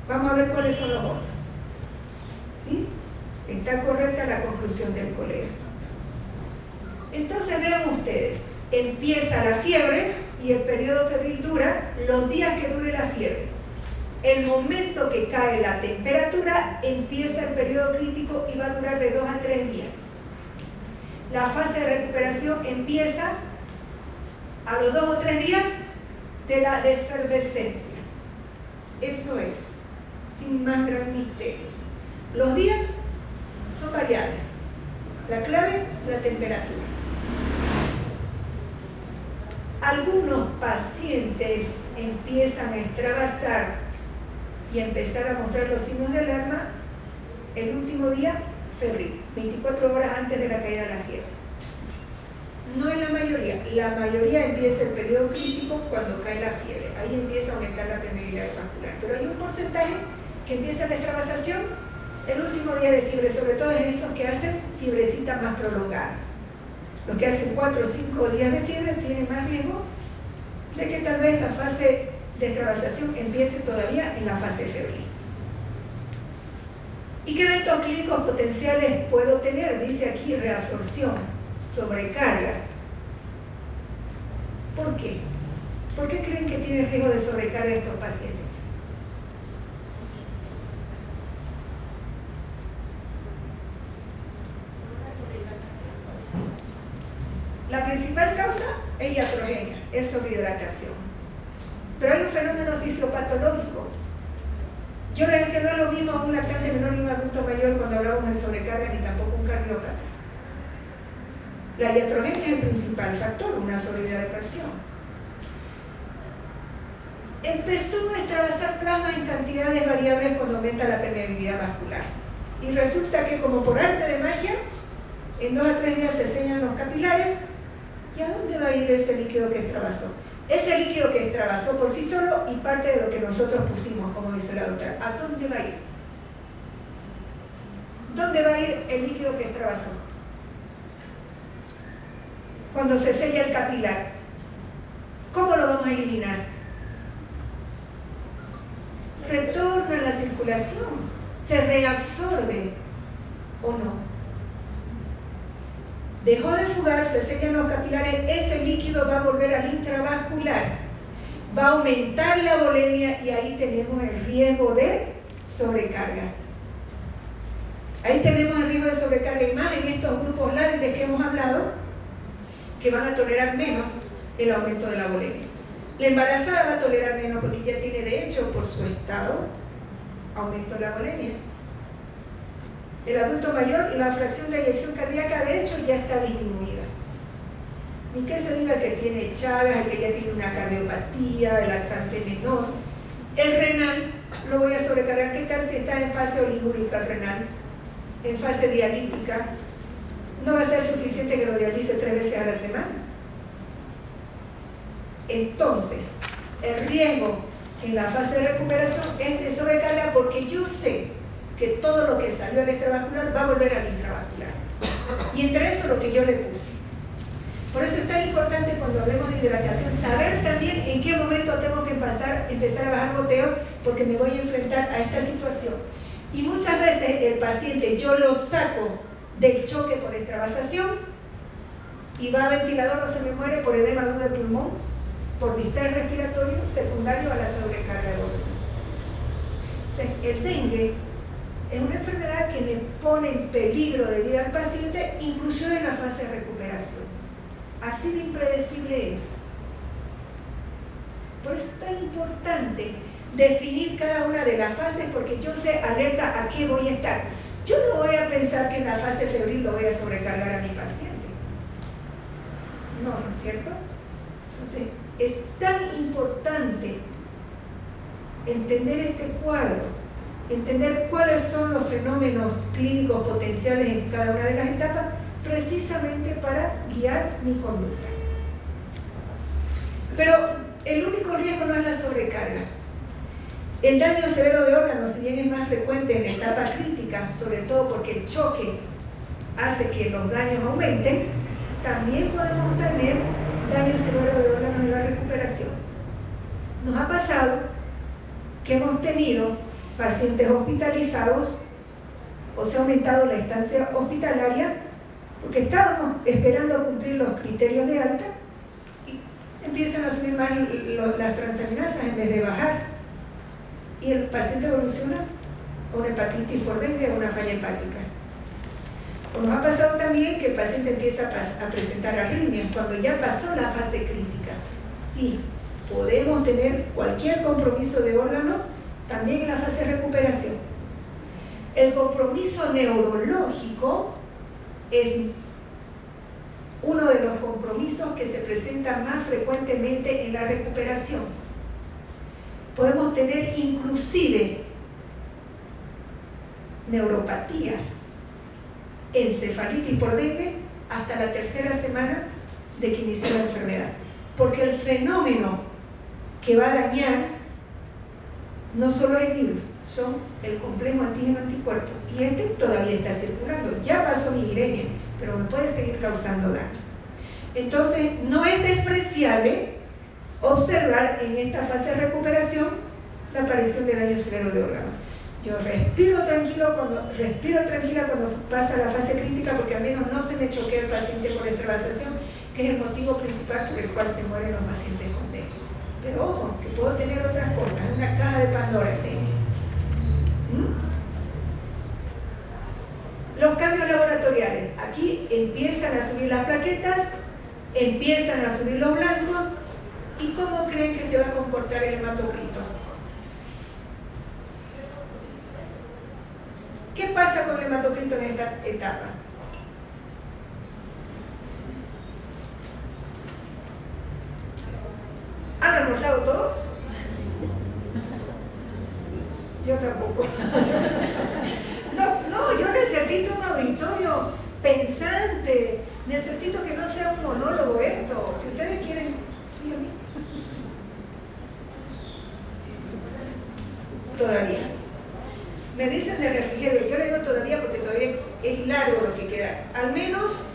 Vamos a ver cuáles son los otros. ¿Sí? Está correcta la conclusión del colega. Entonces vean ustedes, empieza la fiebre y el periodo febril dura los días que dure la fiebre. El momento que cae la temperatura, empieza el periodo crítico y va a durar de 2 a 3 días. La fase de recuperación empieza a los 2 o 3 días de la efervescencia. Eso es, sin más gran misterio. Los días son variables. La clave, la temperatura. Algunos pacientes empiezan a extravasar y a empezar a mostrar los signos de alarma el último día febril, 24 horas antes de la caída de la fiebre. No es la mayoría empieza el periodo crítico cuando cae la fiebre, ahí empieza a aumentar la permeabilidad vascular, pero hay un porcentaje que empieza la extravasación el último día de fiebre, sobre todo en esos que hacen fiebrecita más prolongada. Los que hacen 4 o 5 días de fiebre tienen más riesgo de que tal vez la fase de extravasación empiece todavía en la fase febril. ¿Y qué eventos clínicos potenciales puedo tener? Dice aquí reabsorción, sobrecarga. ¿Por qué? ¿Por qué creen que tiene riesgo de sobrecarga estos pacientes? La principal causa es iatrogenia, es sobrehidratación. Pero hay un fenómeno fisiopatológico. Yo les decía, no es lo mismo un lactante menor y un adulto mayor cuando hablamos de sobrecarga, ni tampoco un cardiópata. La iatrogenia es el principal factor, una sobrehidratación. Empezó a extravasar plasma en cantidades variables cuando aumenta la permeabilidad vascular. Y resulta que, como por arte de magia, en 2 a 3 días se sellan los capilares. ¿Y a dónde va a ir ese líquido que extravasó? Ese líquido que extravasó por sí solo y parte de lo que nosotros pusimos, como dice la doctora. ¿A dónde va a ir? ¿Dónde va a ir el líquido que extravasó? Cuando se sella el capilar, ¿cómo lo vamos a eliminar? Retorna a la circulación, se reabsorbe o no. Dejó de fugar, se sellan los capilares, ese líquido va a volver al intravascular, va a aumentar la volemia y ahí tenemos el riesgo de sobrecarga. Ahí tenemos el riesgo de sobrecarga y más en estos grupos lábiles que hemos hablado, que van a tolerar menos el aumento de la volemia. La embarazada va a tolerar menos porque ya tiene de hecho por su estado aumento de la volemia. El adulto mayor, la fracción de eyección cardíaca de hecho ya está disminuida. Ni que se diga el que tiene Chagas, el que ya tiene una cardiopatía, el lactante menor. El renal lo voy a sobrecargar. ¿Qué tal si está en fase oligúrica el renal? En fase dialítica. No va a ser suficiente que lo dialice 3 veces a la semana. Entonces, el riesgo en la fase de recuperación es de sobrecarga porque yo sé que todo lo que salió del extravascular va a volver al intravascular. Y entre eso lo que yo le puse. Por eso es tan importante cuando hablemos de hidratación, saber también en qué momento tengo que empezar a bajar goteos porque me voy a enfrentar a esta situación. Y muchas veces el paciente yo lo saco del choque por extravasación y va a ventilador o se me muere por edema agudo de pulmón, por distrés respiratorio secundario a la sobrecarga de volumen. O sea, el dengue es una enfermedad que me pone en peligro de vida al paciente, incluso en la fase de recuperación. Así de impredecible es. Por eso es tan importante definir cada una de las fases, porque yo sé alerta a qué voy a estar. Yo no voy a pensar que en la fase febril lo voy a sobrecargar a mi paciente. No, ¿no es cierto? Entonces, es tan importante entender este cuadro, entender cuáles son los fenómenos clínicos potenciales en cada una de las etapas, precisamente para guiar mi conducta. Pero el único riesgo no es la sobrecarga. El daño severo de órganos, si bien es más frecuente en la etapa crítica, sobre todo porque el choque hace que los daños aumenten, también podemos tener daño severo de órganos en la recuperación. Nos ha pasado que hemos tenido pacientes hospitalizados o se ha aumentado la estancia hospitalaria porque estábamos esperando cumplir los criterios de alta y empiezan a subir más las transaminasas en vez de bajar y el paciente evoluciona a una hepatitis por dengue o una falla hepática. O nos ha pasado también que el paciente empieza a presentar arritmias cuando ya pasó la fase crítica. Sí, podemos tener cualquier compromiso de órgano también en la fase de recuperación. El compromiso neurológico es uno de los compromisos que se presentan más frecuentemente en la recuperación. Podemos tener inclusive neuropatías, encefalitis por dengue hasta la tercera semana de que inició la enfermedad, porque el fenómeno que va a dañar no solo el virus, son el complejo antígeno-anticuerpo, y este todavía está circulando. Ya pasó mi migraña, pero me puede seguir causando daño. Entonces, no es despreciable observar en esta fase de recuperación la aparición de daño severo de órgano. Yo respiro tranquila cuando pasa la fase crítica, porque al menos no se me choquea el paciente por extravasación, que es el motivo principal por el cual se mueren los pacientes con dengue. Pero ojo, que puedo tener otras cosas, una caja de Pandora en dengue. Los cambios laboratoriales. Aquí empiezan a subir las plaquetas, empiezan a subir los blancos. ¿Y cómo creen que se va a comportar el hematocrito? ¿Qué pasa con el hematocrito en esta etapa? ¿Han almorzado todos? Yo tampoco. No, yo necesito un auditorio pensante. Necesito que no sea un monólogo esto. Si ustedes quieren... Todavía. Me dicen de refrigerio. Yo le digo todavía porque todavía es largo lo que queda. Al menos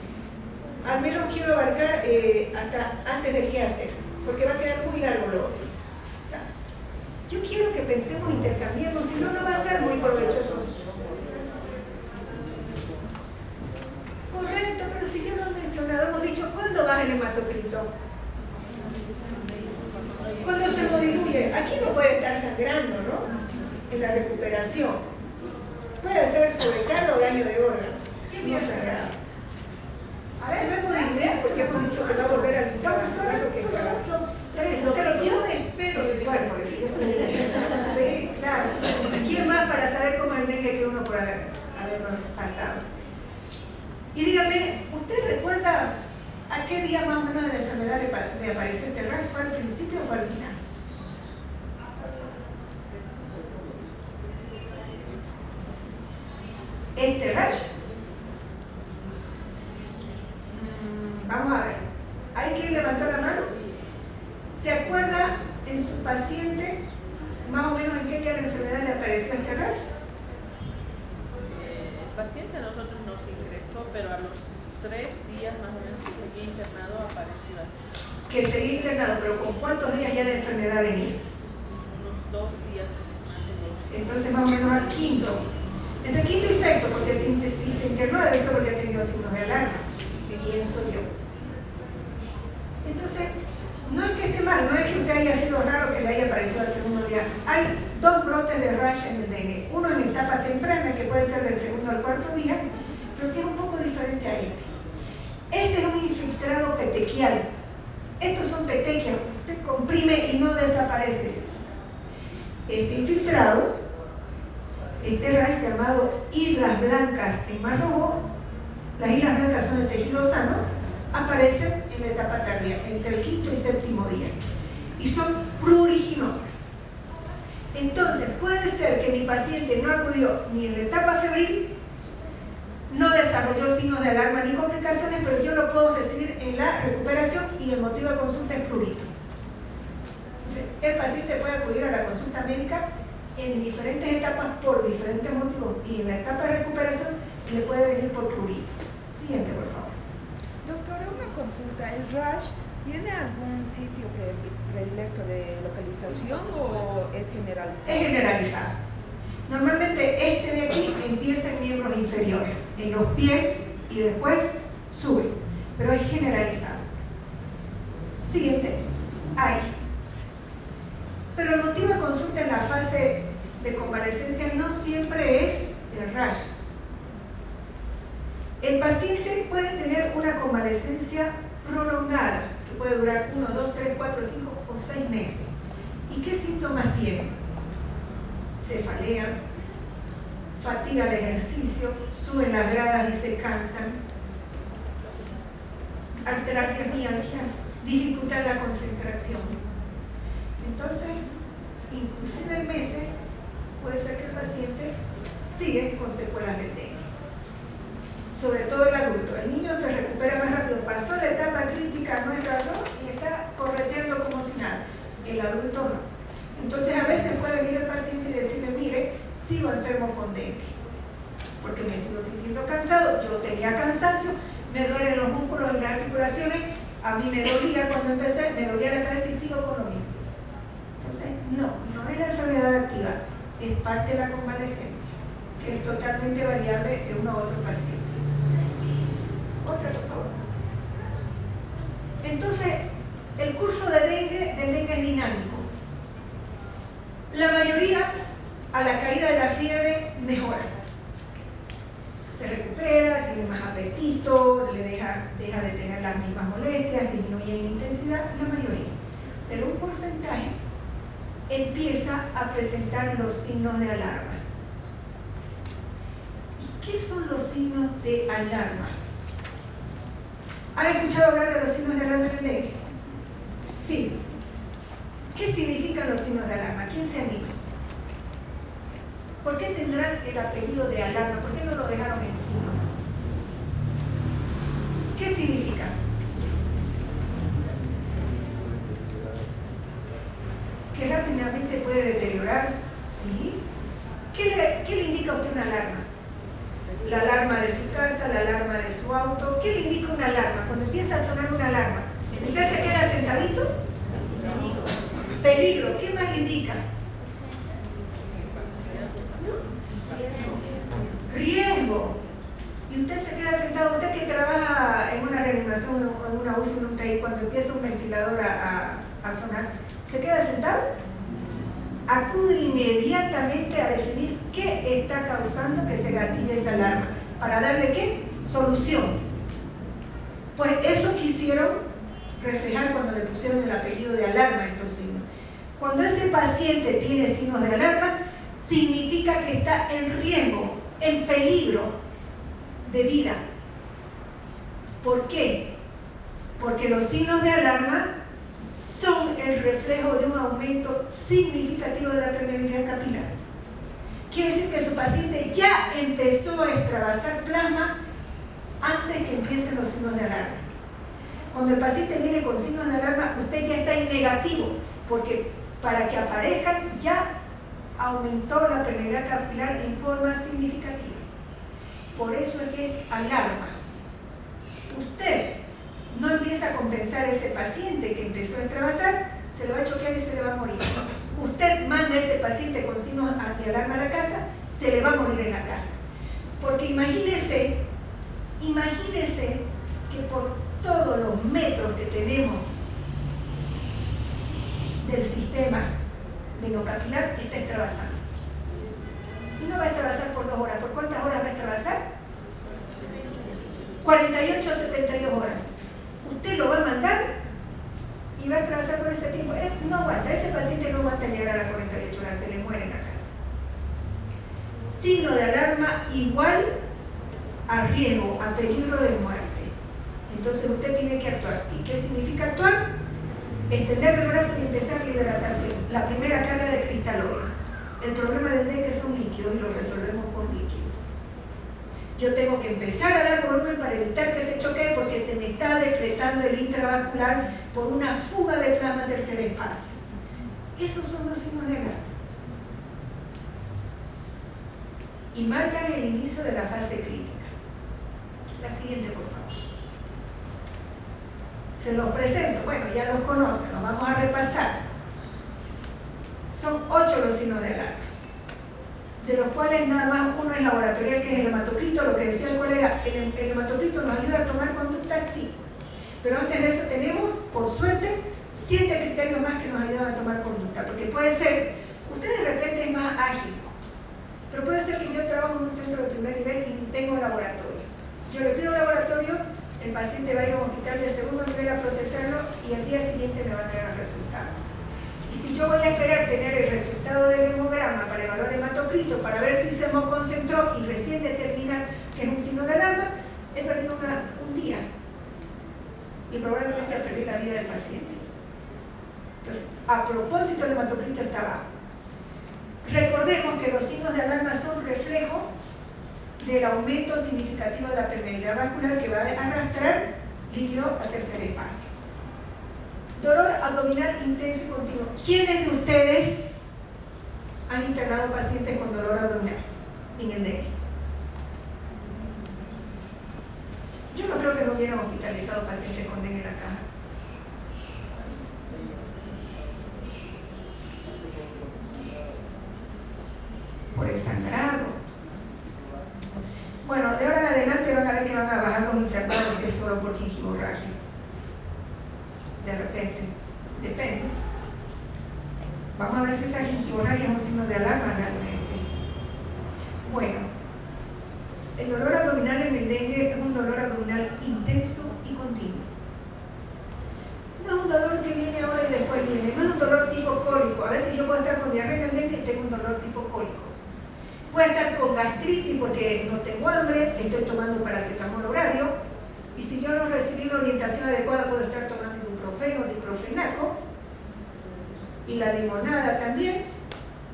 quiero abarcar hasta antes del qué hacer, porque va a quedar muy largo lo otro. O sea, yo quiero que pensemos, intercambiemos, si no, no va a ser muy provechoso. Correcto, pero si ya lo han mencionado, hemos dicho, ¿cuándo baja el hematocrito? Cuando se diluye. Aquí no puede estar sangrando, ¿no? En la recuperación. Puede ser sobrecarga o daño de órgano. No sangrado. Se me puede diluir porque hemos dicho que va a volver a limpiar lo que pasó. Entonces, lo que yo espero del cuerpo, sí, claro. ¿Quién más para saber cómo es el dengue que uno por haberlo pasado? Y dígame, ¿usted recuerda a qué día más o menos de la enfermedad le apareció este rash? ¿Fue al principio o fue al final? Este rash, vamos a ver, ¿hay quien levantó la mano? ¿Se acuerda en su paciente más o menos en qué día de la enfermedad le apareció este rash? El paciente a nosotros nos ingresó, pero a los 3 días más o menos que seguía internado apareció así. Que seguía internado, pero ¿con cuántos días ya de enfermedad venía? Unos 2 días más o menos. Entonces más o menos al quinto. Entre quinto y sexto, porque si se internó debe ser porque ha tenido signos de alarma. Pienso yo. Entonces, no es que esté mal, no es que usted haya sido raro que le haya aparecido al segundo día. Hay 2 brotes de rash en el dengue. Uno en etapa temprana, que puede ser del segundo al cuarto día, pero que es un poco diferente a este. Este es un infiltrado petequial. Estos son petequias. Usted comprime y no desaparece. Este infiltrado, este rash llamado islas blancas en mar rojo, las islas blancas son el tejido sano, aparecen en la etapa tardía, entre el quinto y séptimo día, y son pruriginosas. Entonces, puede ser que mi paciente no acudió ni en la etapa febril, no desarrolló signos de alarma ni complicaciones, pero yo lo puedo recibir en la recuperación y el motivo de consulta es prurito. Entonces, el paciente puede acudir a la consulta médica en diferentes etapas por diferentes motivos, y en la etapa de recuperación le puede venir por prurito. Siguiente, por favor. Doctora, una consulta. ¿El rash tiene algún sitio predilecto de localización o es generalizado? Es generalizado. Normalmente este de aquí empieza en miembros inferiores, en los pies, y después sube, pero es generalizado. Siguiente. Ahí. Pero el motivo de consulta en la fase de convalecencia no siempre es el rash. El paciente puede tener una convalescencia prolongada, que puede durar 1, 2, 3, 4, 5 o 6 meses. ¿Y qué síntomas tiene? Cefalea, fatiga al ejercicio, suben las gradas y se cansan, artralgias, mialgias, dificultad en la concentración. Entonces, inclusive en meses, puede ser que el paciente sigue con secuelas del dengue. Sobre todo el adulto. El niño se recupera más rápido, pasó la etapa crítica, no engrasó y está correteando como si nada. El adulto no. Entonces a veces puede venir el paciente y decirle, mire, sigo enfermo con dengue, porque me sigo sintiendo cansado, yo tenía cansancio, me duelen los músculos y las articulaciones, a mí me dolía cuando empecé, me dolía la cabeza y sigo con lo mismo. Entonces, no es la enfermedad activa, es parte de la convalescencia, que es totalmente variable de uno a otro paciente. Otra, por favor. Entonces, el curso del dengue es dinámico. La mayoría, a la caída de la fiebre, mejora. Se recupera, tiene más apetito, le deja de tener las mismas molestias, disminuye en intensidad, la mayoría. Pero un porcentaje empieza a presentar los signos de alarma. ¿Y qué son los signos de alarma? ¿Han escuchado hablar de los signos de alarma en el dengue? Sí. ¿Qué significan los signos de alarma? ¿Quién se anima? ¿Por qué tendrán el apellido de alarma? ¿Por qué no lo dejaron encima? ¿Qué significa? Que rápidamente puede deteriorar. ¿Sí? ¿Qué le indica a usted una alarma? La alarma de su casa, la alarma de su auto. ¿Qué le indica una alarma? Cuando empieza a sonar una alarma, ¿usted se queda sentadito? Peligro. ¿Qué más le indica? Riesgo. Y usted se queda sentado. Usted que trabaja en una reanimación, en una UCI, en un TI, cuando empieza un ventilador a sonar, ¿se queda sentado? Acude inmediatamente a definir qué está causando que se gatille esa alarma. ¿Para darle qué? Solución. Pues eso quisieron reflejar cuando le pusieron el apellido de alarma a estos signos. Cuando ese paciente tiene signos de alarma, significa que está en riesgo, en peligro de vida. ¿Por qué? Porque los signos de alarma son el reflejo de un aumento significativo de la permeabilidad capilar. Quiere decir que su paciente ya empezó a extravasar plasma antes que empiecen los signos de alarma. Cuando el paciente viene con signos de alarma, usted ya está en negativo, porque para que aparezcan ya aumentó la permeabilidad capilar en forma significativa. Por eso es que es alarma. Usted no empieza a compensar a ese paciente que empezó a extravasar, se lo va a choquear y se le va a morir. Usted manda a ese paciente con signos de alarma a la casa, se le va a morir en la casa. Porque imagínese que por todos los metros que tenemos del sistema venocapilar está extravasando. Y no va a extravasar por 2 horas. ¿Por cuántas horas va a extravasar? 48 a 72 horas. Usted lo va a mandar y va a extravasar por ese tiempo. No aguanta, ese paciente no aguanta llegar a las 48 horas, se le muere en la casa. Signo de alarma igual a riesgo, a peligro de muerte. Entonces usted tiene que actuar. ¿Y qué significa actuar? Extender el brazo y empezar la hidratación. La primera carga de cristaloides. El problema del dengue son líquidos y lo resolvemos con líquidos. Yo tengo que empezar a dar volumen para evitar que se choquee porque se me está decretando el intravascular por una fuga de plasma del tercer espacio. Esos son los signos de alarma. Y marcan el inicio de la fase crítica. La siguiente, por favor. Se los presento, bueno, ya los conocen, los vamos a repasar. Son 8 los signos de alarma, de los cuales nada más uno es laboratorial, que es el hematocrito. Lo que decía el colega, el hematocrito nos ayuda a tomar conducta, sí. Pero antes de eso tenemos, por suerte, 7 criterios más que nos ayudan a tomar conducta. Porque puede ser, usted de repente es más ágil, pero puede ser que yo trabajo en un centro de primer nivel y tengo laboratorio. Yo le pido un laboratorio, el paciente va a ir a un hospital de segundo nivel a procesarlo y al día siguiente me va a traer el resultado. Y si yo voy a esperar tener el resultado del hemograma para evaluar hematocrito, para ver si se concentró y recién determinar que es un signo de alarma, he perdido un día y probablemente perdí la vida del paciente. Entonces, a propósito, el hematocrito está bajo. Recordemos que los signos de alarma son reflejo del aumento significativo de la permeabilidad vascular que va a arrastrar líquido a tercer espacio. Dolor abdominal intenso y continuo. ¿Quiénes de ustedes han internado pacientes con dolor abdominal en el dengue? Yo no creo que no hubieran hospitalizado pacientes con dengue en la caja. Por el sangrado. Bueno, de ahora en adelante van a ver que van a bajar los internados si es solo por gingivomorragia. De repente, depende. Vamos a ver si esa gingivomorragia es un signo de alarma realmente. Bueno, el dolor abdominal en el dengue es un dolor abdominal intenso y continuo. No es un dolor que viene ahora y después viene, no es un dolor tipo cólico. A veces yo puedo estar con diarrea en el dengue y tengo un dolor tipo cólico. Puedo estar con gastritis porque no tengo hambre, estoy tomando paracetamol horario, y si yo no recibí la orientación adecuada puedo estar tomando ibuprofeno, diclofenaco, y la limonada también,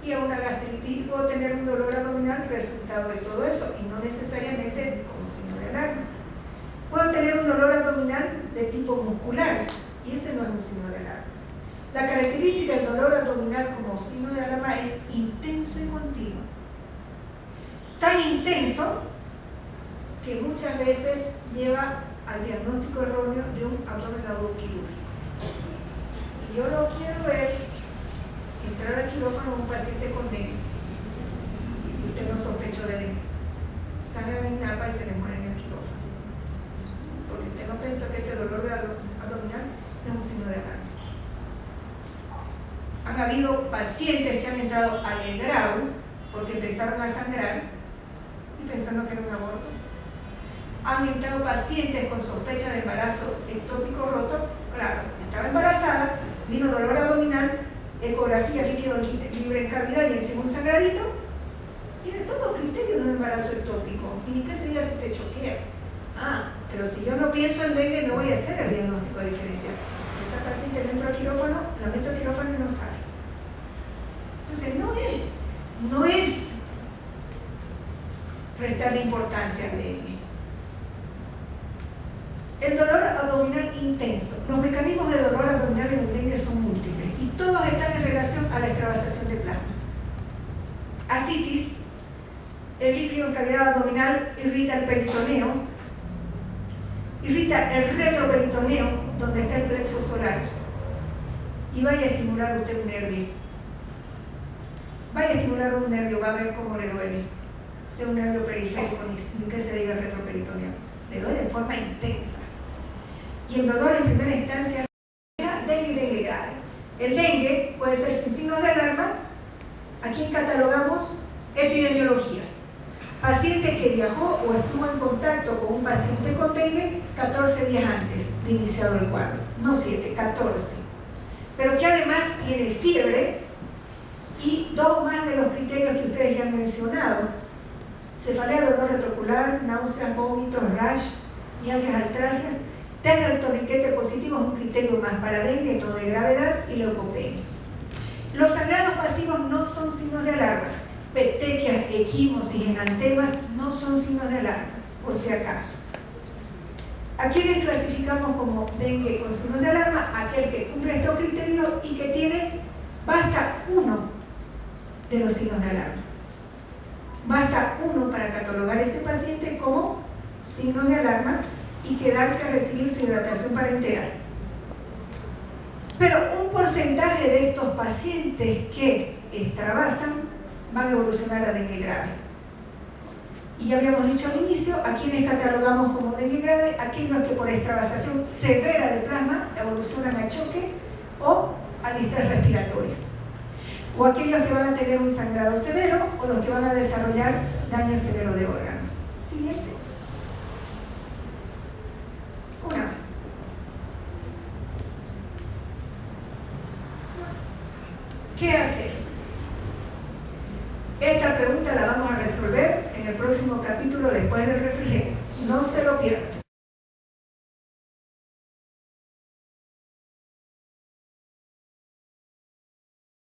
y a una gastritis puedo tener un dolor abdominal resultado de todo eso, y no necesariamente como signo de alarma. Puedo tener un dolor abdominal de tipo muscular, y ese no es un signo de alarma. La característica del dolor abdominal como signo de alarma es intenso y continuo. Tan intenso que muchas veces lleva al diagnóstico erróneo de un abdomen agudo quirúrgico. Y yo lo quiero ver entrar al quirófano a un paciente con dengue y usted no sospechó de dengue. Sangran en napa y se le muere en el quirófano. Porque usted no pensó que ese dolor abdominal es un signo de alarma. Han habido pacientes que han entrado al grado porque empezaron a sangrar y pensando que era un aborto. Han entrado pacientes con sospecha de embarazo ectópico roto, claro, estaba embarazada, vino dolor abdominal, ecografía líquido libre en cavidad y encima un sangradito, tiene todos los criterios de un embarazo ectópico, y ni qué se diga si se choquea. Pero si yo no pienso en dengue no voy a hacer el diagnóstico diferencial. Esa paciente entró al quirófano, la meto al quirófano y no sale. Entonces no es restarle importancia al dengue. El dolor abdominal intenso. Los mecanismos de dolor abdominal en el dengue son múltiples y todos están en relación a la extravasación de plasma. Ascitis, el líquido en cavidad abdominal irrita el peritoneo, irrita el retroperitoneo, donde está el plexo solar, y vaya a estimular usted un nervio. Vaya a estimular un nervio, va a ver cómo le duele. Sea un nervio periférico, ni que se diga el retroperitoneo. Le duele en forma intensa. Y el dolor en primera instancia es dengue y dengue grave. El dengue puede ser sin signos de alarma. Aquí catalogamos epidemiología. Paciente que viajó o estuvo en contacto con un paciente con dengue 14 días antes de iniciado el cuadro. No 7, 14. Pero que además tiene fiebre y dos más de los criterios que ustedes ya han mencionado: cefalea, dolor retrocular, náuseas, vómitos, rash, mialgias, artralgias. Test del torniquete positivo es un criterio más para dengue, no de gravedad, y leucopenia. Los sangrados pasivos no son signos de alarma. Petequias, equimosis, enantemas no son signos de alarma, por si acaso. ¿A quiénes clasificamos como dengue con signos de alarma? Aquel que cumple estos criterios y que basta uno de los signos de alarma. Basta uno para catalogar ese paciente como signos de alarma y quedarse a recibir su hidratación parenteral. Pero un porcentaje de estos pacientes que extravasan van a evolucionar a dengue grave. Y ya habíamos dicho al inicio, a quienes catalogamos como dengue grave, aquellos que por extravasación severa de plasma evolucionan a choque o a distrés respiratorio, o aquellos que van a tener un sangrado severo o los que van a desarrollar daño severo de órganos. Siguiente. ¿Qué hacer? Esta pregunta la vamos a resolver en el próximo capítulo después del refrigerio. No se lo pierdan.